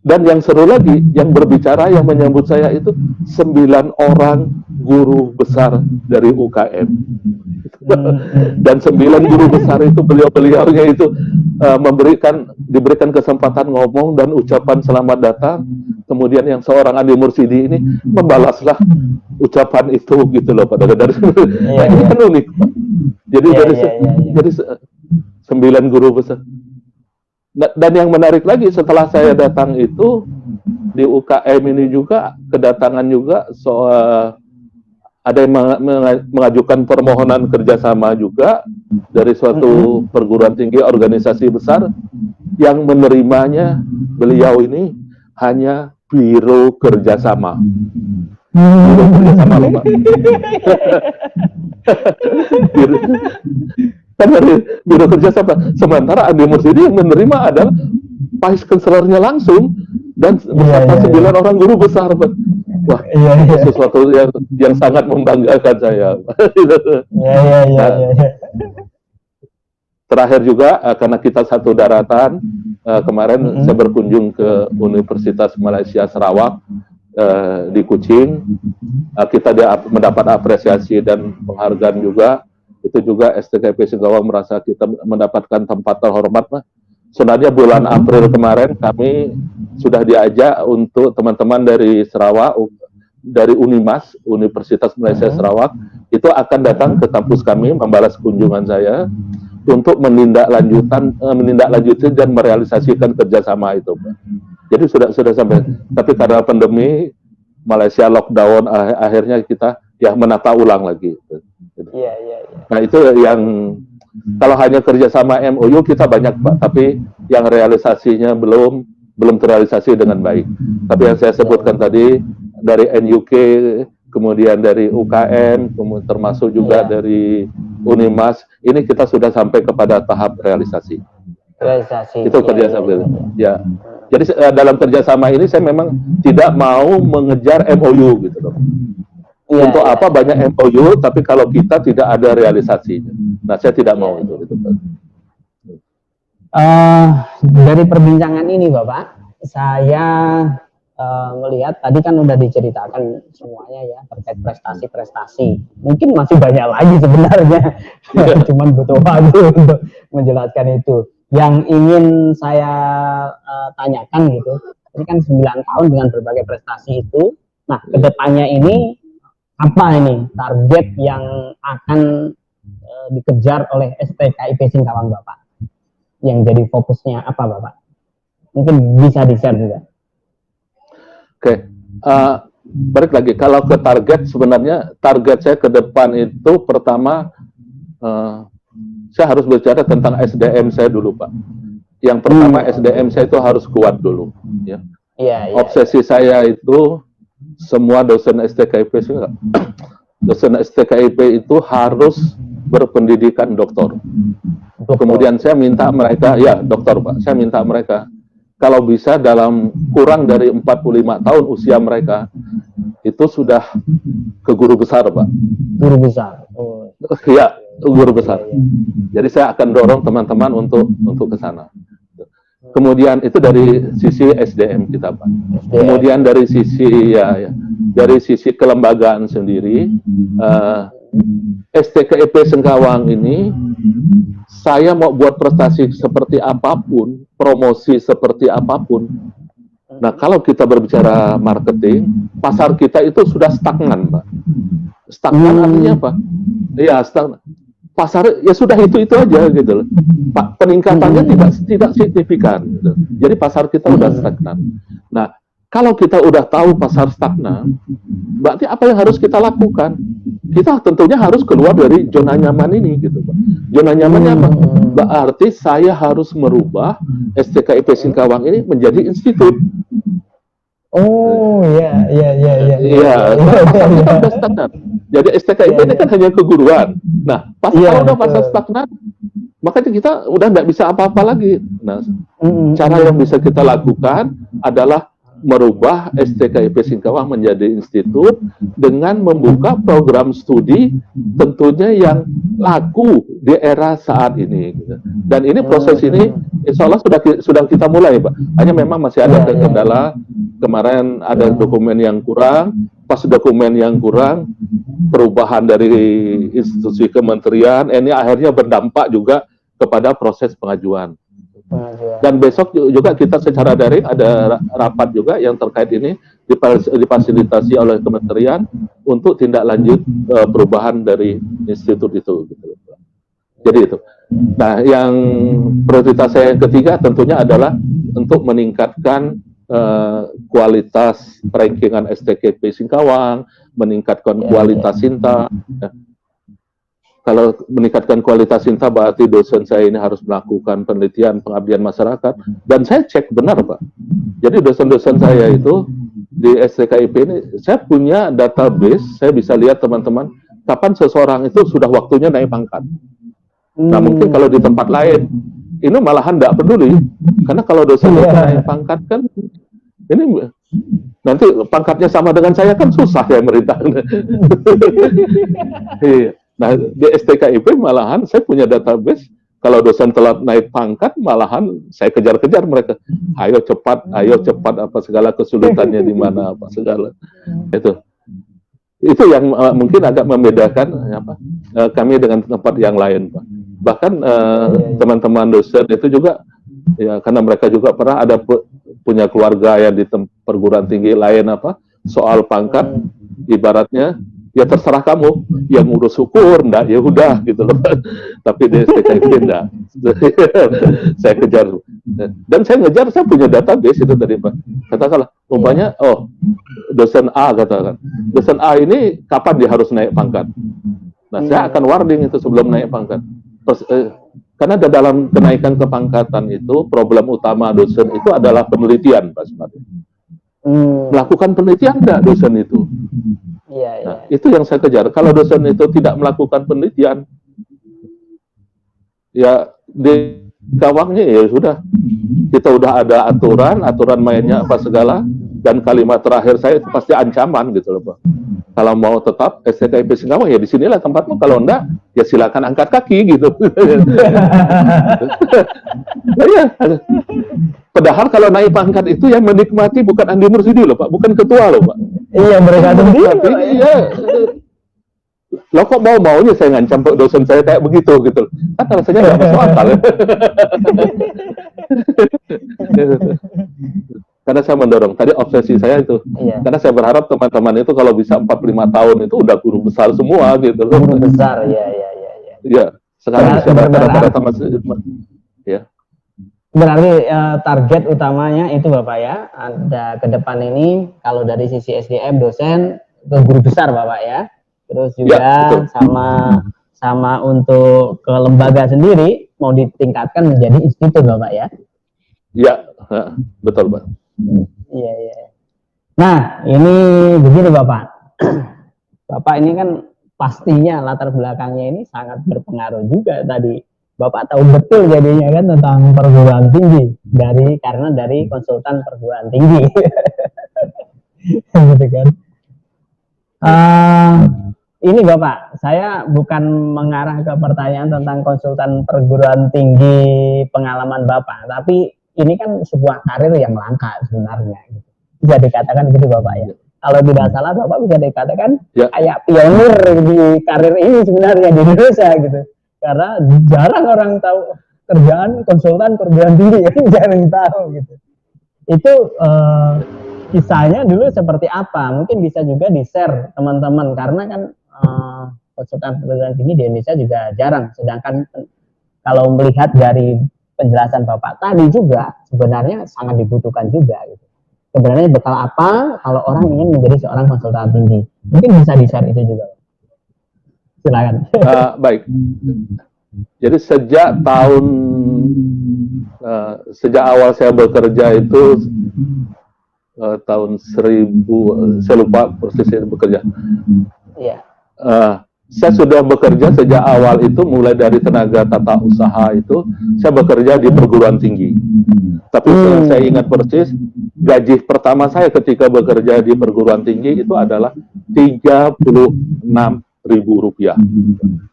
Dan yang seru lagi, yang berbicara, yang menyambut saya itu 9 orang guru besar dari UKM. Dan 9 guru besar itu beliau-beliaunya itu diberikan kesempatan ngomong dan ucapan selamat datang. Kemudian yang seorang Andi Mursidi ini membalaslah ucapan itu gitu loh Pak. Nah, ini kan unik Pak. Jadi jadi 9 guru besar. Dan yang menarik lagi setelah saya datang itu di UKM ini juga kedatangan juga soal ada yang mengajukan permohonan kerjasama juga dari suatu perguruan tinggi organisasi besar yang menerimanya beliau ini hanya biro kerjasama. Biro kerjasama loh Pak. Kan dari biro kerjasama. Sementara Andi Mursidi yang menerima adalah vice kanselernya langsung dan beserta 9 orang guru besar. Wah, sesuatu yang sangat membanggakan saya. Terakhir juga karena kita satu daratan, kemarin saya berkunjung ke Universitas Malaysia Sarawak di Kuching. Kita mendapat apresiasi dan penghargaan juga. Itu juga STKIP Singkawang merasa kita mendapatkan tempat terhormat. Sebenarnya bulan April kemarin kami sudah diajak untuk teman-teman dari Sarawak, dari Unimas, Universitas Malaysia Sarawak, itu akan datang ke kampus kami membalas kunjungan saya untuk menindaklanjuti dan merealisasikan kerjasama itu. Jadi sudah sampai. Tapi karena pandemi Malaysia lockdown, akhirnya kita ya menata ulang lagi. Iya. Nah itu yang kalau hanya kerjasama MOU kita banyak Pak, tapi yang realisasinya belum terrealisasi dengan baik. Tapi yang saya sebutkan tadi dari NUK, kemudian dari UKM, termasuk juga dari Unimas, ini kita sudah sampai kepada tahap realisasi. Itu kerjasama. Ya. Jadi dalam kerjasama ini saya memang tidak mau mengejar MOU gitu loh. Untuk apa banyak MOU, tapi kalau kita tidak ada realisasinya. Nah, saya tidak mau itu. Dari perbincangan ini, Bapak, saya melihat tadi kan udah diceritakan semuanya ya terkait prestasi-prestasi. Mungkin masih banyak lagi sebenarnya, cuman butuh waktu untuk menjelaskan itu. Yang ingin saya tanyakan gitu, ini kan 9 tahun dengan berbagai prestasi itu. Nah, kedepannya ini apa ini target yang akan dikejar oleh STKIP Singkawang Bapak? Yang jadi fokusnya apa Bapak? Mungkin bisa di-share juga. Oke, balik lagi. Kalau ke target, sebenarnya target saya ke depan itu pertama, saya harus bicara tentang SDM saya dulu, Pak. Yang pertama SDM saya itu harus kuat dulu. Ya. Obsesi saya itu semua dosen STKIP itu harus berpendidikan doktor. Kemudian saya minta mereka, ya dokter Pak, saya minta mereka kalau bisa dalam kurang dari 45 tahun usia mereka itu sudah ke guru besar Pak. Guru besar. Oh. Ya, guru besar. Jadi saya akan dorong teman-teman untuk ke sana. Kemudian itu dari sisi SDM kita Pak. Kemudian dari sisi dari sisi kelembagaan sendiri, STKIP Singkawang ini saya mau buat prestasi seperti apapun, promosi seperti apapun. Nah, kalau kita berbicara marketing, pasar kita itu sudah stagnan, Pak. Stagnan artinya apa? Ya, stagnan. Pasar ya sudah itu aja gitu loh. Pak, peningkatannya tidak signifikan gitu. Jadi pasar kita udah stagnan. Nah, kalau kita udah tahu pasar stagnan, berarti apa yang harus kita lakukan? Kita tentunya harus keluar dari zona nyaman ini gitu, Pak. Zona nyamannya apa? Berarti saya harus merubah STKIP Singkawang ini menjadi institut. Oh, iya. Iya, pasar kita udah stagnan. Jadi STKIP ini kan hanya keguruan. Nah, kalau udah pasar stagnan, makanya kita udah nggak bisa apa-apa lagi. Nah, cara yang bisa kita lakukan adalah merubah STKIP Singkawang menjadi institut dengan membuka program studi tentunya yang laku di era saat ini. Dan ini proses ini insya Allah sudah kita mulai, Pak. Hanya memang masih ada kendala. Kemarin ada dokumen yang kurang, pas dokumen yang kurang, perubahan dari institusi kementerian, ini akhirnya berdampak juga kepada proses pengajuan. Dan besok juga kita secara daring ada rapat juga yang terkait ini difasilitasi oleh kementerian untuk tindak lanjut perubahan dari institut itu. Jadi itu. Nah, yang prioritas saya yang ketiga tentunya adalah untuk meningkatkan kualitas rankingan STKIP Singkawang, meningkatkan kualitas Sinta. Kalau meningkatkan kualitas Sinta berarti dosen saya ini harus melakukan penelitian pengabdian masyarakat. Dan saya cek benar, Pak. Jadi dosen-dosen saya itu di STKIP ini, saya punya database, saya bisa lihat teman-teman, kapan seseorang itu sudah waktunya naik pangkat. Nah, mungkin kalau di tempat lain, ini malahan tidak peduli. Karena kalau dosen itu naik pangkat kan, ini nanti pangkatnya sama dengan saya kan susah ya merintah. Nah, di STKIP malahan saya punya database, kalau dosen telat naik pangkat, malahan saya kejar-kejar mereka. Ayo cepat, apa segala kesulitannya di mana, apa segala. Itu yang mungkin agak membedakan kami dengan tempat yang lain, Pak. Bahkan teman-teman dosen itu juga, ya karena mereka juga pernah ada punya keluarga yang di perguruan tinggi lain soal pangkat, ibaratnya ya terserah kamu, yang ngurus syukur, enggak, ya udah gitu loh. Tapi di STKIP enggak. Saya kejar. Dan saya ngejar, saya punya database itu tadi Pak. Katakanlah, umpamanya, oh, dosen A katakan. Dosen A ini kapan dia harus naik pangkat? Nah, saya akan warning itu sebelum naik pangkat. Karena dalam kenaikan kepangkatan itu, problem utama dosen itu adalah penelitian, Pak Sumardi. Melakukan penelitian enggak dosen itu? Nah, itu yang saya kejar. Kalau dosen itu tidak melakukan penelitian, ya di gawangnya ya sudah. Kita udah ada aturan mainnya apa segala, dan kalimat terakhir saya itu pasti ancaman gitu loh Pak. Kalau mau tetap STKIP Singkawang ya di sinilah tempatmu, kalau enggak ya silakan angkat kaki gitu. Nah, ya. Padahal kalau naik pangkat itu yang menikmati bukan Andi Mursidi loh Pak, bukan ketua loh Pak. Iya, mereka sendiri. Iya. Lo kok maunya saya ngancam dosen saya kayak begitu gitu. Kan rasanya nggak masuk akal. Karena saya mendorong, tadi obsesi saya itu. Karena saya berharap teman-teman itu kalau bisa 45 tahun itu udah guru besar semua gitu. Guru besar, iya. Iya, sekarang rata-rata masih ya. Berarti target utamanya itu Bapak ya, ada ke depan ini kalau dari sisi SDM dosen ke guru besar Bapak ya. Terus juga ya, sama untuk ke lembaga sendiri mau ditingkatkan menjadi institut Bapak ya. Iya, betul Pak. Iya. Nah, ini begini Bapak. Bapak ini kan pastinya latar belakangnya ini sangat berpengaruh juga tadi. Bapak tahu betul jadinya kan tentang perguruan tinggi karena dari konsultan perguruan tinggi. Gitu kan. Ini Bapak, saya bukan mengarah ke pertanyaan tentang konsultan perguruan tinggi pengalaman Bapak, tapi ini kan sebuah karir yang langka sebenarnya. Bisa dikatakan gitu Bapak ya. Kalau tidak salah Bapak bisa dikatakan kayak pionir di karir ini sebenarnya di Indonesia gitu. Karena jarang orang tahu kerjaan konsultan perguruan tinggi, jarang tahu gitu. Itu kisahnya dulu seperti apa? Mungkin bisa juga di-share teman-teman karena kan konsultan perguruan tinggi di Indonesia juga jarang. Sedangkan kalau melihat dari penjelasan Bapak tadi juga sebenarnya sangat dibutuhkan juga gitu. Sebenarnya bekal apa kalau orang ingin menjadi seorang konsultan tinggi? Mungkin bisa di-share itu juga. Silakan. Baik. Jadi sejak awal saya bekerja itu tahun 1000, saya lupa persis saya bekerja. Iya. Saya sudah bekerja sejak awal itu, mulai dari tenaga tata usaha itu, saya bekerja di perguruan tinggi. Tapi saya ingat persis, gaji pertama saya ketika bekerja di perguruan tinggi itu adalah Rp36.000.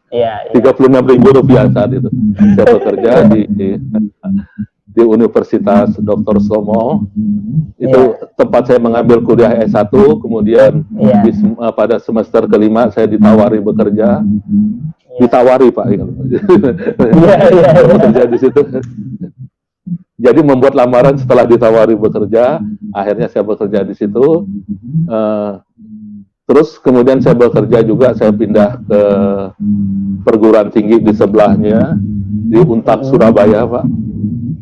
Iya. Rp36.000 saat itu. Saya bekerja di Universitas Dr. Slomo, itu tempat saya mengambil kuliah S1, kemudian pada semester kelima saya ditawari bekerja, ditawari Pak, bekerja di situ. Jadi membuat lamaran setelah ditawari bekerja, akhirnya saya bekerja di situ. Terus kemudian saya bekerja juga, saya pindah ke perguruan tinggi di sebelahnya, di Untak Surabaya Pak.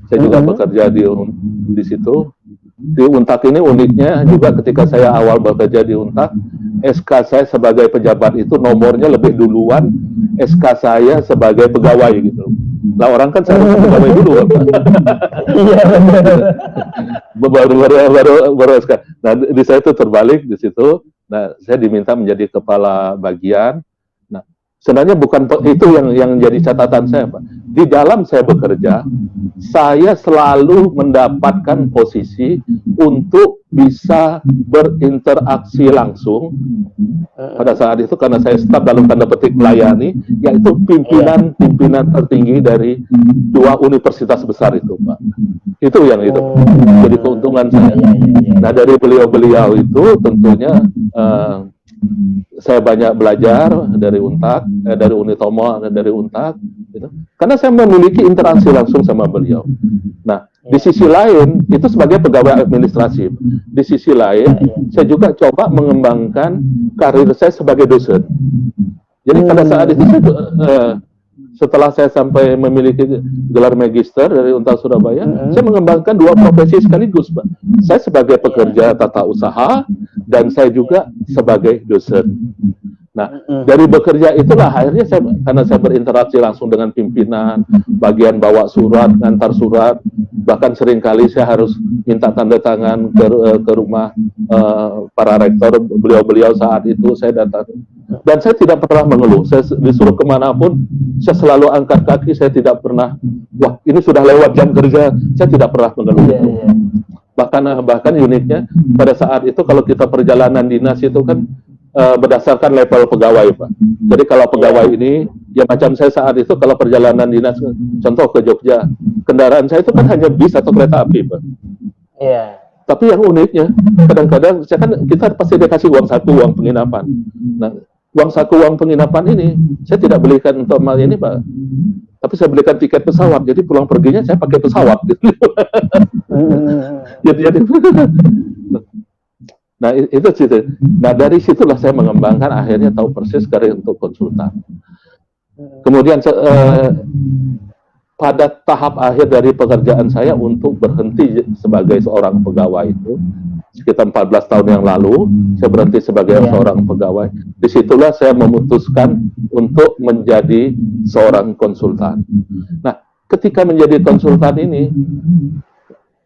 Saya juga bekerja di situ. Di Untak ini uniknya juga ketika saya awal bekerja di Untak, SK saya sebagai pejabat itu nomornya lebih duluan SK saya sebagai pegawai gitu. Nah orang kan saya pegawai dulu Pak. Iya baru SK. Nah di saya itu terbalik di situ. Nah saya diminta menjadi kepala bagian. Nah sebenarnya bukan itu yang jadi catatan saya Pak. Di dalam saya bekerja, saya selalu mendapatkan posisi untuk bisa berinteraksi langsung pada saat itu, karena saya staf dalam tanda petik melayani, yaitu pimpinan tertinggi dari 2 universitas besar itu Pak. Itu yang itu jadi keuntungan saya. Nah dari beliau-beliau itu tentunya saya banyak belajar dari Untak, dari Unitomo, dari Untak. gitu. Karena saya memiliki interaksi langsung sama beliau. Nah, di sisi lain itu sebagai pegawai administrasi. Di sisi lain, saya juga coba mengembangkan karir saya sebagai dosen. Jadi pada saat itu setelah saya sampai memiliki gelar magister dari Unpad Surabaya, saya mengembangkan dua profesi sekaligus, Pak. Saya sebagai pekerja tata usaha dan saya juga sebagai dosen. Nah, dari bekerja itulah akhirnya karena saya berinteraksi langsung dengan pimpinan, bagian bawa surat, ngantar surat, bahkan seringkali saya harus minta tanda tangan ke rumah para rektor, beliau-beliau saat itu saya datang. Dan saya tidak pernah mengeluh, saya disuruh kemanapun, saya selalu angkat kaki, saya tidak pernah, wah ini sudah lewat jam kerja, saya tidak pernah mengeluh. Bahkan uniknya, pada saat itu kalau kita perjalanan dinas itu kan berdasarkan level pegawai, Pak. Jadi kalau pegawai ini, ya macam saya saat itu kalau perjalanan dinas, contoh ke Jogja, kendaraan saya itu kan hanya bis atau kereta api, Pak. Iya. Tapi yang uniknya, kadang-kadang kita pasti dikasih uang saku, uang penginapan. Nah, uang saku, uang penginapan ini, saya tidak belikan untuk mal ini, Pak. Tapi saya belikan tiket pesawat, jadi pulang perginya saya pakai pesawat. Gitu. jadi nah itu situ. Nah dari situlah saya mengembangkan, akhirnya tahu persis karir untuk konsultan. Kemudian pada tahap akhir dari pekerjaan saya untuk berhenti sebagai seorang pegawai itu, sekitar 14 tahun yang lalu, saya berhenti sebagai seorang pegawai. Disitulah saya memutuskan untuk menjadi seorang konsultan. Nah, ketika menjadi konsultan ini,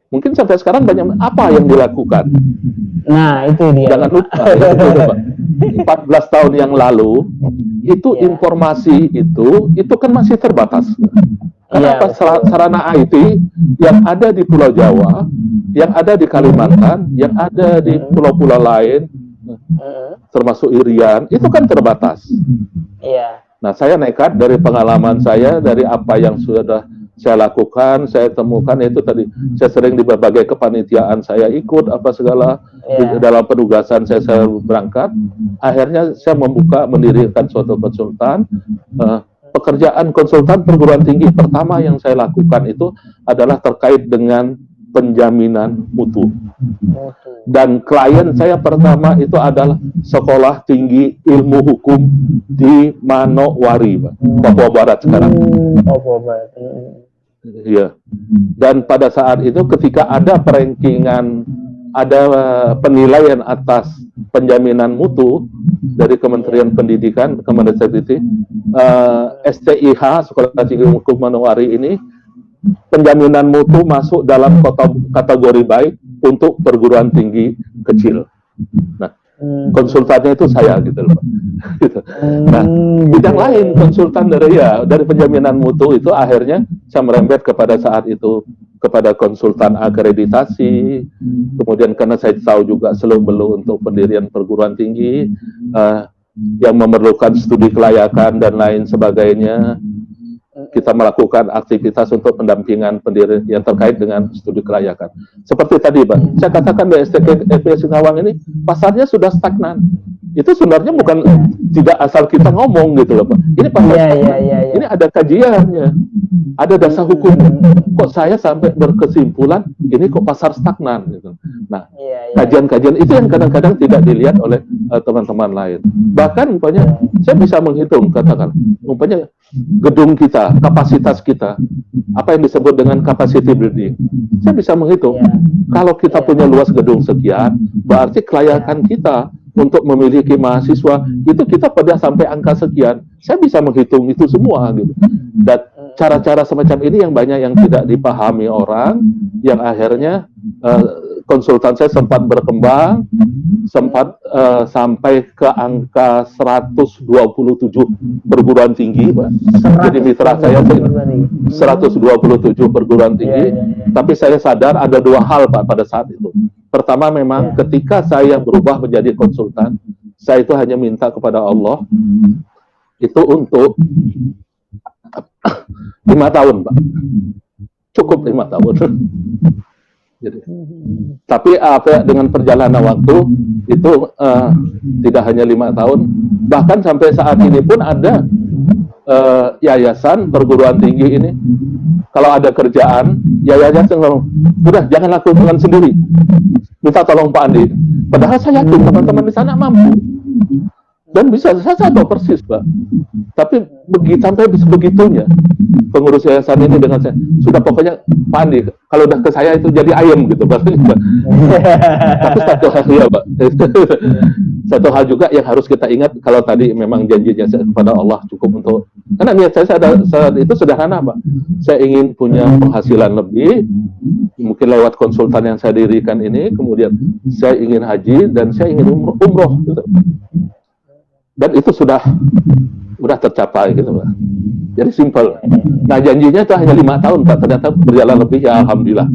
mungkin sampai sekarang banyak apa yang dilakukan. Nah, itu dia. Jangan lupa, 14 tahun yang lalu, itu informasi itu kan masih terbatas. Karena sarana IT yang ada di Pulau Jawa, yang ada di Kalimantan, yang ada di pulau-pulau lain, termasuk Irian, itu kan terbatas. Iya. Nah, saya nekat dari pengalaman saya, dari apa yang sudah saya lakukan, saya temukan, itu tadi, saya sering di berbagai kepanitiaan saya ikut, apa segala, dalam penugasan saya berangkat, akhirnya saya mendirikan suatu konsultan. Pekerjaan konsultan perguruan tinggi pertama yang saya lakukan itu adalah terkait dengan penjaminan mutu. Dan klien saya pertama itu adalah Sekolah Tinggi Ilmu Hukum di Manowari, Papua Barat sekarang. Papua Barat. Iya. Dan pada saat itu ketika ada perankingan, ada penilaian atas penjaminan mutu dari Kementerian Pendidikan, Kemendikbud, STIH, Sekolah Tinggi Hukum Manowari ini, penjaminan mutu masuk dalam kategori baik untuk perguruan tinggi kecil. Nah, konsultannya itu saya gitu loh, Pak. Gitu. Nah, bidang lain konsultan dari penjaminan mutu itu akhirnya saya merembet kepada saat itu kepada konsultan akreditasi, kemudian karena saya tahu juga seluk-beluk untuk pendirian perguruan tinggi yang memerlukan studi kelayakan dan lain sebagainya, kita melakukan aktivitas untuk pendampingan pendiri yang terkait dengan studi kelayakan. Seperti tadi, Pak, saya katakan di STKP Singkawang ini pasarnya sudah stagnan. Itu sebenarnya bukan tidak asal kita ngomong gitu loh, Pak. Ini pasar ini ada kajiannya, ada dasar hukum. Kok saya sampai berkesimpulan ini kok pasar stagnan gitu. Nah, kajian-kajian itu yang kadang-kadang tidak dilihat oleh teman-teman lain. Bahkan umpamanya saya bisa menghitung, katakan umpamanya gedung kita, kapasitas kita, apa yang disebut dengan capacity building. Saya bisa menghitung, kalau kita punya luas gedung sekian, berarti kelayakan kita untuk memiliki mahasiswa, itu kita pada sampai angka sekian. Saya bisa menghitung itu semua gitu. Dan cara-cara semacam ini yang banyak yang tidak dipahami orang, yang akhirnya konsultan saya sempat berkembang, sempat sampai ke angka 127 perguruan tinggi, Pak. Jadi mitra saya 127 perguruan tinggi, tapi saya sadar ada dua hal, Pak, pada saat itu. Pertama, memang ketika saya berubah menjadi konsultan, saya itu hanya minta kepada Allah, itu untuk 5 tahun, Pak. Cukup 5 tahun. Jadi, tapi dengan perjalanan waktu itu tidak hanya 5 tahun, bahkan sampai saat ini pun ada yayasan perguruan tinggi ini, kalau ada kerjaan, yayasan ngomong, udah jangan lakukan sendiri, minta tolong Pak Andi. Padahal saya yakin teman-teman di sana mampu dan bisa, saya tahu persis, Pak. Tapi sampai sebegitunya pengurus yayasan ini dengan saya, sudah pokoknya Pak Andi, kalau udah ke saya itu jadi ayam gitu, Pak. Tapi satu hal ya, Pak. Satu hal juga yang harus kita ingat, kalau tadi memang janjinya kepada Allah cukup untuk, karena niat saya saat itu sederhana, Pak. Saya ingin punya penghasilan lebih, mungkin lewat konsultan yang saya dirikan ini, kemudian saya ingin haji dan saya ingin umroh gitu. Dan itu sudah tercapai gitu, Pak. Jadi simpel. Nah, janjinya itu hanya 5 tahun, Pak. Ternyata berjalan lebih, ya alhamdulillah.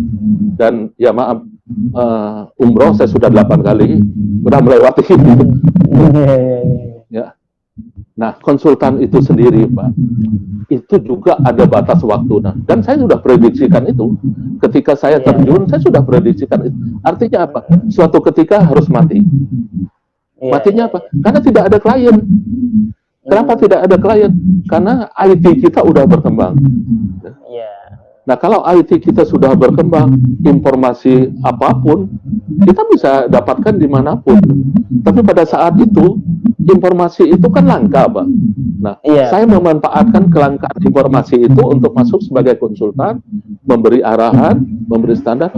Dan ya maaf, umroh saya sudah 8 kali, sudah melewati itu. Ya. Nah, konsultan itu sendiri, Pak, itu juga ada batas waktu. Nah, dan saya sudah prediksikan itu. Ketika saya terjun, saya sudah prediksikan itu. Artinya apa? Suatu ketika harus mati. Matinya apa? Karena tidak ada klien. Kenapa tidak ada klien? Karena IT kita udah berkembang. Nah, kalau IT kita sudah berkembang, informasi apapun, kita bisa dapatkan dimanapun. Tapi pada saat itu, informasi itu kan langka, Pak. Nah, saya memanfaatkan kelangkaan informasi itu untuk masuk sebagai konsultan, memberi arahan, memberi standar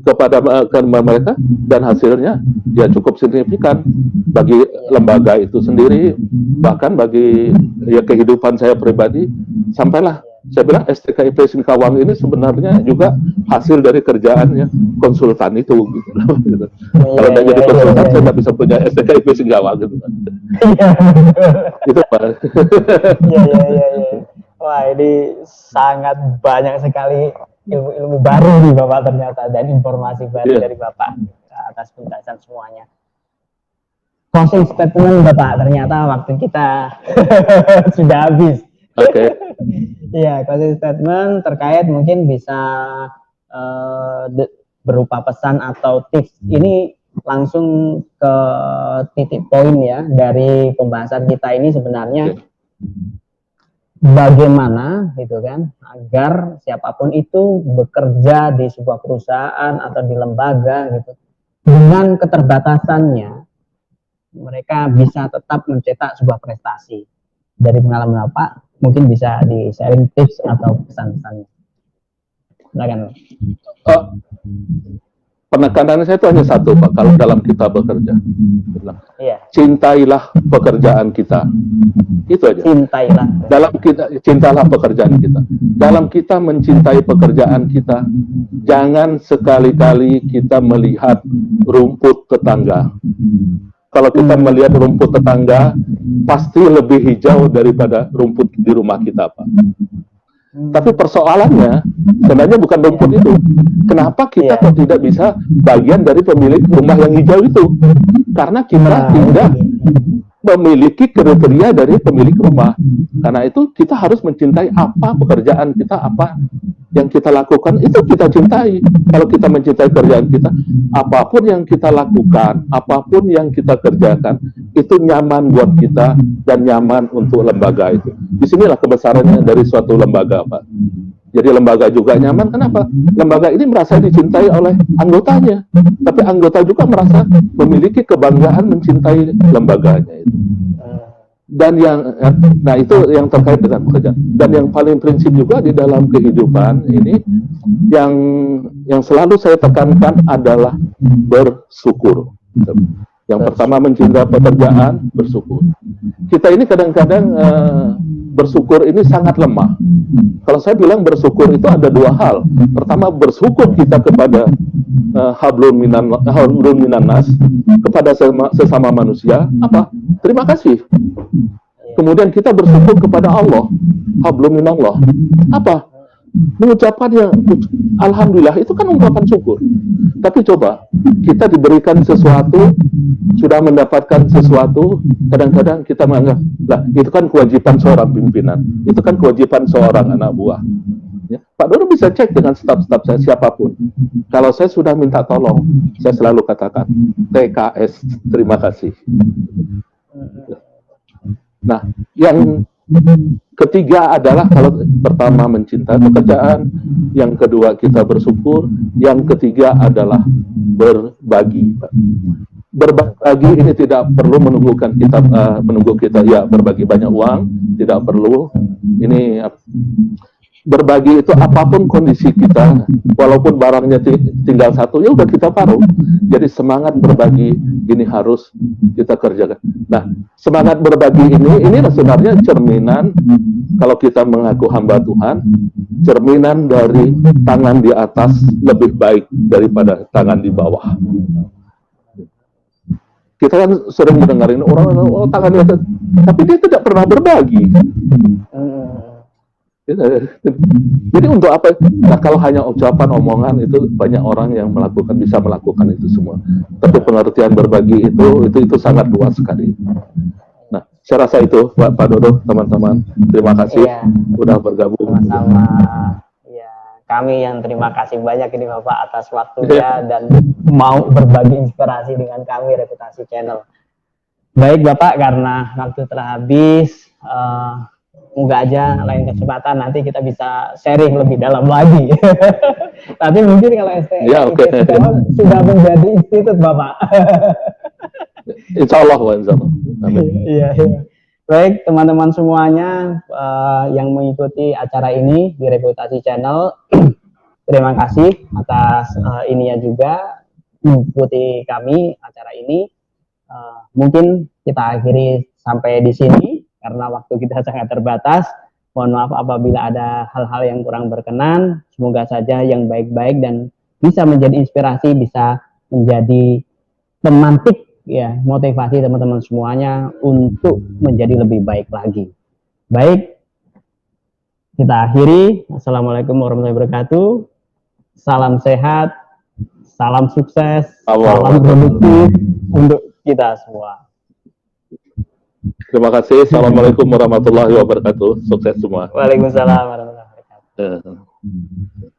kepada mereka, dan hasilnya ya cukup signifikan bagi lembaga itu sendiri, bahkan bagi ya kehidupan saya pribadi. Sampailah saya bilang STKIP Singkawang ini sebenarnya juga hasil dari kerjaannya konsultan itu gitu. Kalau tidak jadi konsultan saya tidak bisa punya STKIP Singkawang gitu. Itu Pak. Wah, ini sangat banyak sekali ilmu-ilmu baru nih Bapak ternyata, dan informasi baru dari Bapak atas penjelasan semuanya. Closing statement Bapak, ternyata waktu kita sudah habis. Oke. Iya, closing statement terkait mungkin bisa berupa pesan atau tips. Ini langsung ke titik poin ya dari pembahasan kita ini sebenarnya. Bagaimana gitu kan agar siapapun itu bekerja di sebuah perusahaan atau di lembaga gitu, dengan keterbatasannya mereka bisa tetap mencetak sebuah prestasi. Dari pengalaman Bapak mungkin bisa di sharing tips atau pesan-pesannya. Silakan. Penekanan saya itu hanya satu, Pak, kalau dalam kita bekerja. Cintailah pekerjaan kita. Itu aja. Cintalah pekerjaan kita. Dalam kita mencintai pekerjaan kita, jangan sekali-kali kita melihat rumput tetangga. Kalau kita melihat rumput tetangga, pasti lebih hijau daripada rumput di rumah kita, Pak. Tapi persoalannya sebenarnya bukan rumput itu. Kenapa kita kok tidak bisa bagian dari pemilik rumah yang hijau itu? Karena kita tidak memiliki kriteria dari pemilik rumah. Karena itu kita harus mencintai apa pekerjaan kita, apa yang kita lakukan, itu kita cintai. Kalau kita mencintai kerjaan kita, apapun yang kita lakukan, apapun yang kita kerjakan, itu nyaman buat kita dan nyaman untuk lembaga itu. Disinilah kebesarannya dari suatu lembaga, Pak. Jadi lembaga juga nyaman, kenapa? Lembaga ini merasa dicintai oleh anggotanya, tapi anggota juga merasa memiliki kebanggaan mencintai lembaganya itu. Dan nah itu yang terkait dengan pekerjaan. Dan yang paling prinsip juga di dalam kehidupan ini, yang selalu saya tekankan adalah bersyukur. Yang pertama mencintai pekerjaan, bersyukur. Kita ini kadang-kadang bersyukur ini sangat lemah. Kalau saya bilang bersyukur itu ada dua hal. Pertama, bersyukur kita kepada hablum minan nas, kepada sesama manusia, apa? Terima kasih. Kemudian kita bersyukur kepada Allah, hablum minallah. Apa? Mengucapkan yang alhamdulillah, itu kan ungkapan syukur. Tapi coba kita diberikan sesuatu, sudah mendapatkan sesuatu, kadang-kadang kita menganggap, lah itu kan kewajiban seorang pimpinan, itu kan kewajiban seorang anak buah. Ya, Pak Dono bisa cek dengan staf-staf saya siapapun. Kalau saya sudah minta tolong, saya selalu katakan TKS, terima kasih. Nah, yang Ketiga adalah kalau pertama mencintai pekerjaan, yang kedua kita bersyukur, yang ketiga adalah berbagi. Berbagi ini tidak perlu menunggu kita ya berbagi banyak uang, tidak perlu. Ini berbagi itu apapun kondisi kita, walaupun barangnya tinggal satu, ya udah kita taruh. Jadi semangat berbagi ini harus kita kerjakan. Nah, semangat berbagi ini sebenarnya cerminan, kalau kita mengaku hamba Tuhan, cerminan dari tangan di atas lebih baik daripada tangan di bawah. Kita kan sering mendengarin orang, oh tangan di atas, tapi dia tidak pernah berbagi. Jadi untuk apa? Nah, kalau hanya ucapan, omongan, itu banyak orang yang bisa melakukan itu semua. Tapi pengertian berbagi itu sangat luas sekali. Nah, saya rasa itu Pak Dodo, teman-teman. Terima kasih sudah bergabung. Sama-sama. Ya, kami yang terima kasih banyak ini Bapak atas waktunya dan mau berbagi inspirasi dengan kami Reputasi Channel. Baik Bapak, karena waktu telah habis. Moga aja lain kesempatan nanti kita bisa sharing lebih dalam lagi. Tapi mungkin kalau STM sudah menjadi institut Bapak. Insya Allah. Iya. Baik teman-teman semuanya yang mengikuti acara ini di Reputasi Channel, terima kasih atas ininya juga mengikuti kami acara ini. Mungkin kita akhiri sampai di sini. Karena waktu kita sangat terbatas, mohon maaf apabila ada hal-hal yang kurang berkenan. Semoga saja yang baik-baik dan bisa menjadi inspirasi, bisa menjadi pemantik ya, motivasi teman-teman semuanya untuk menjadi lebih baik lagi. Baik, kita akhiri. Assalamualaikum warahmatullahi wabarakatuh. Salam sehat, salam sukses, salam produktif untuk kita semua. Terima kasih. Assalamualaikum warahmatullahi wabarakatuh. Sukses semua. Waalaikumsalam warahmatullahi wabarakatuh.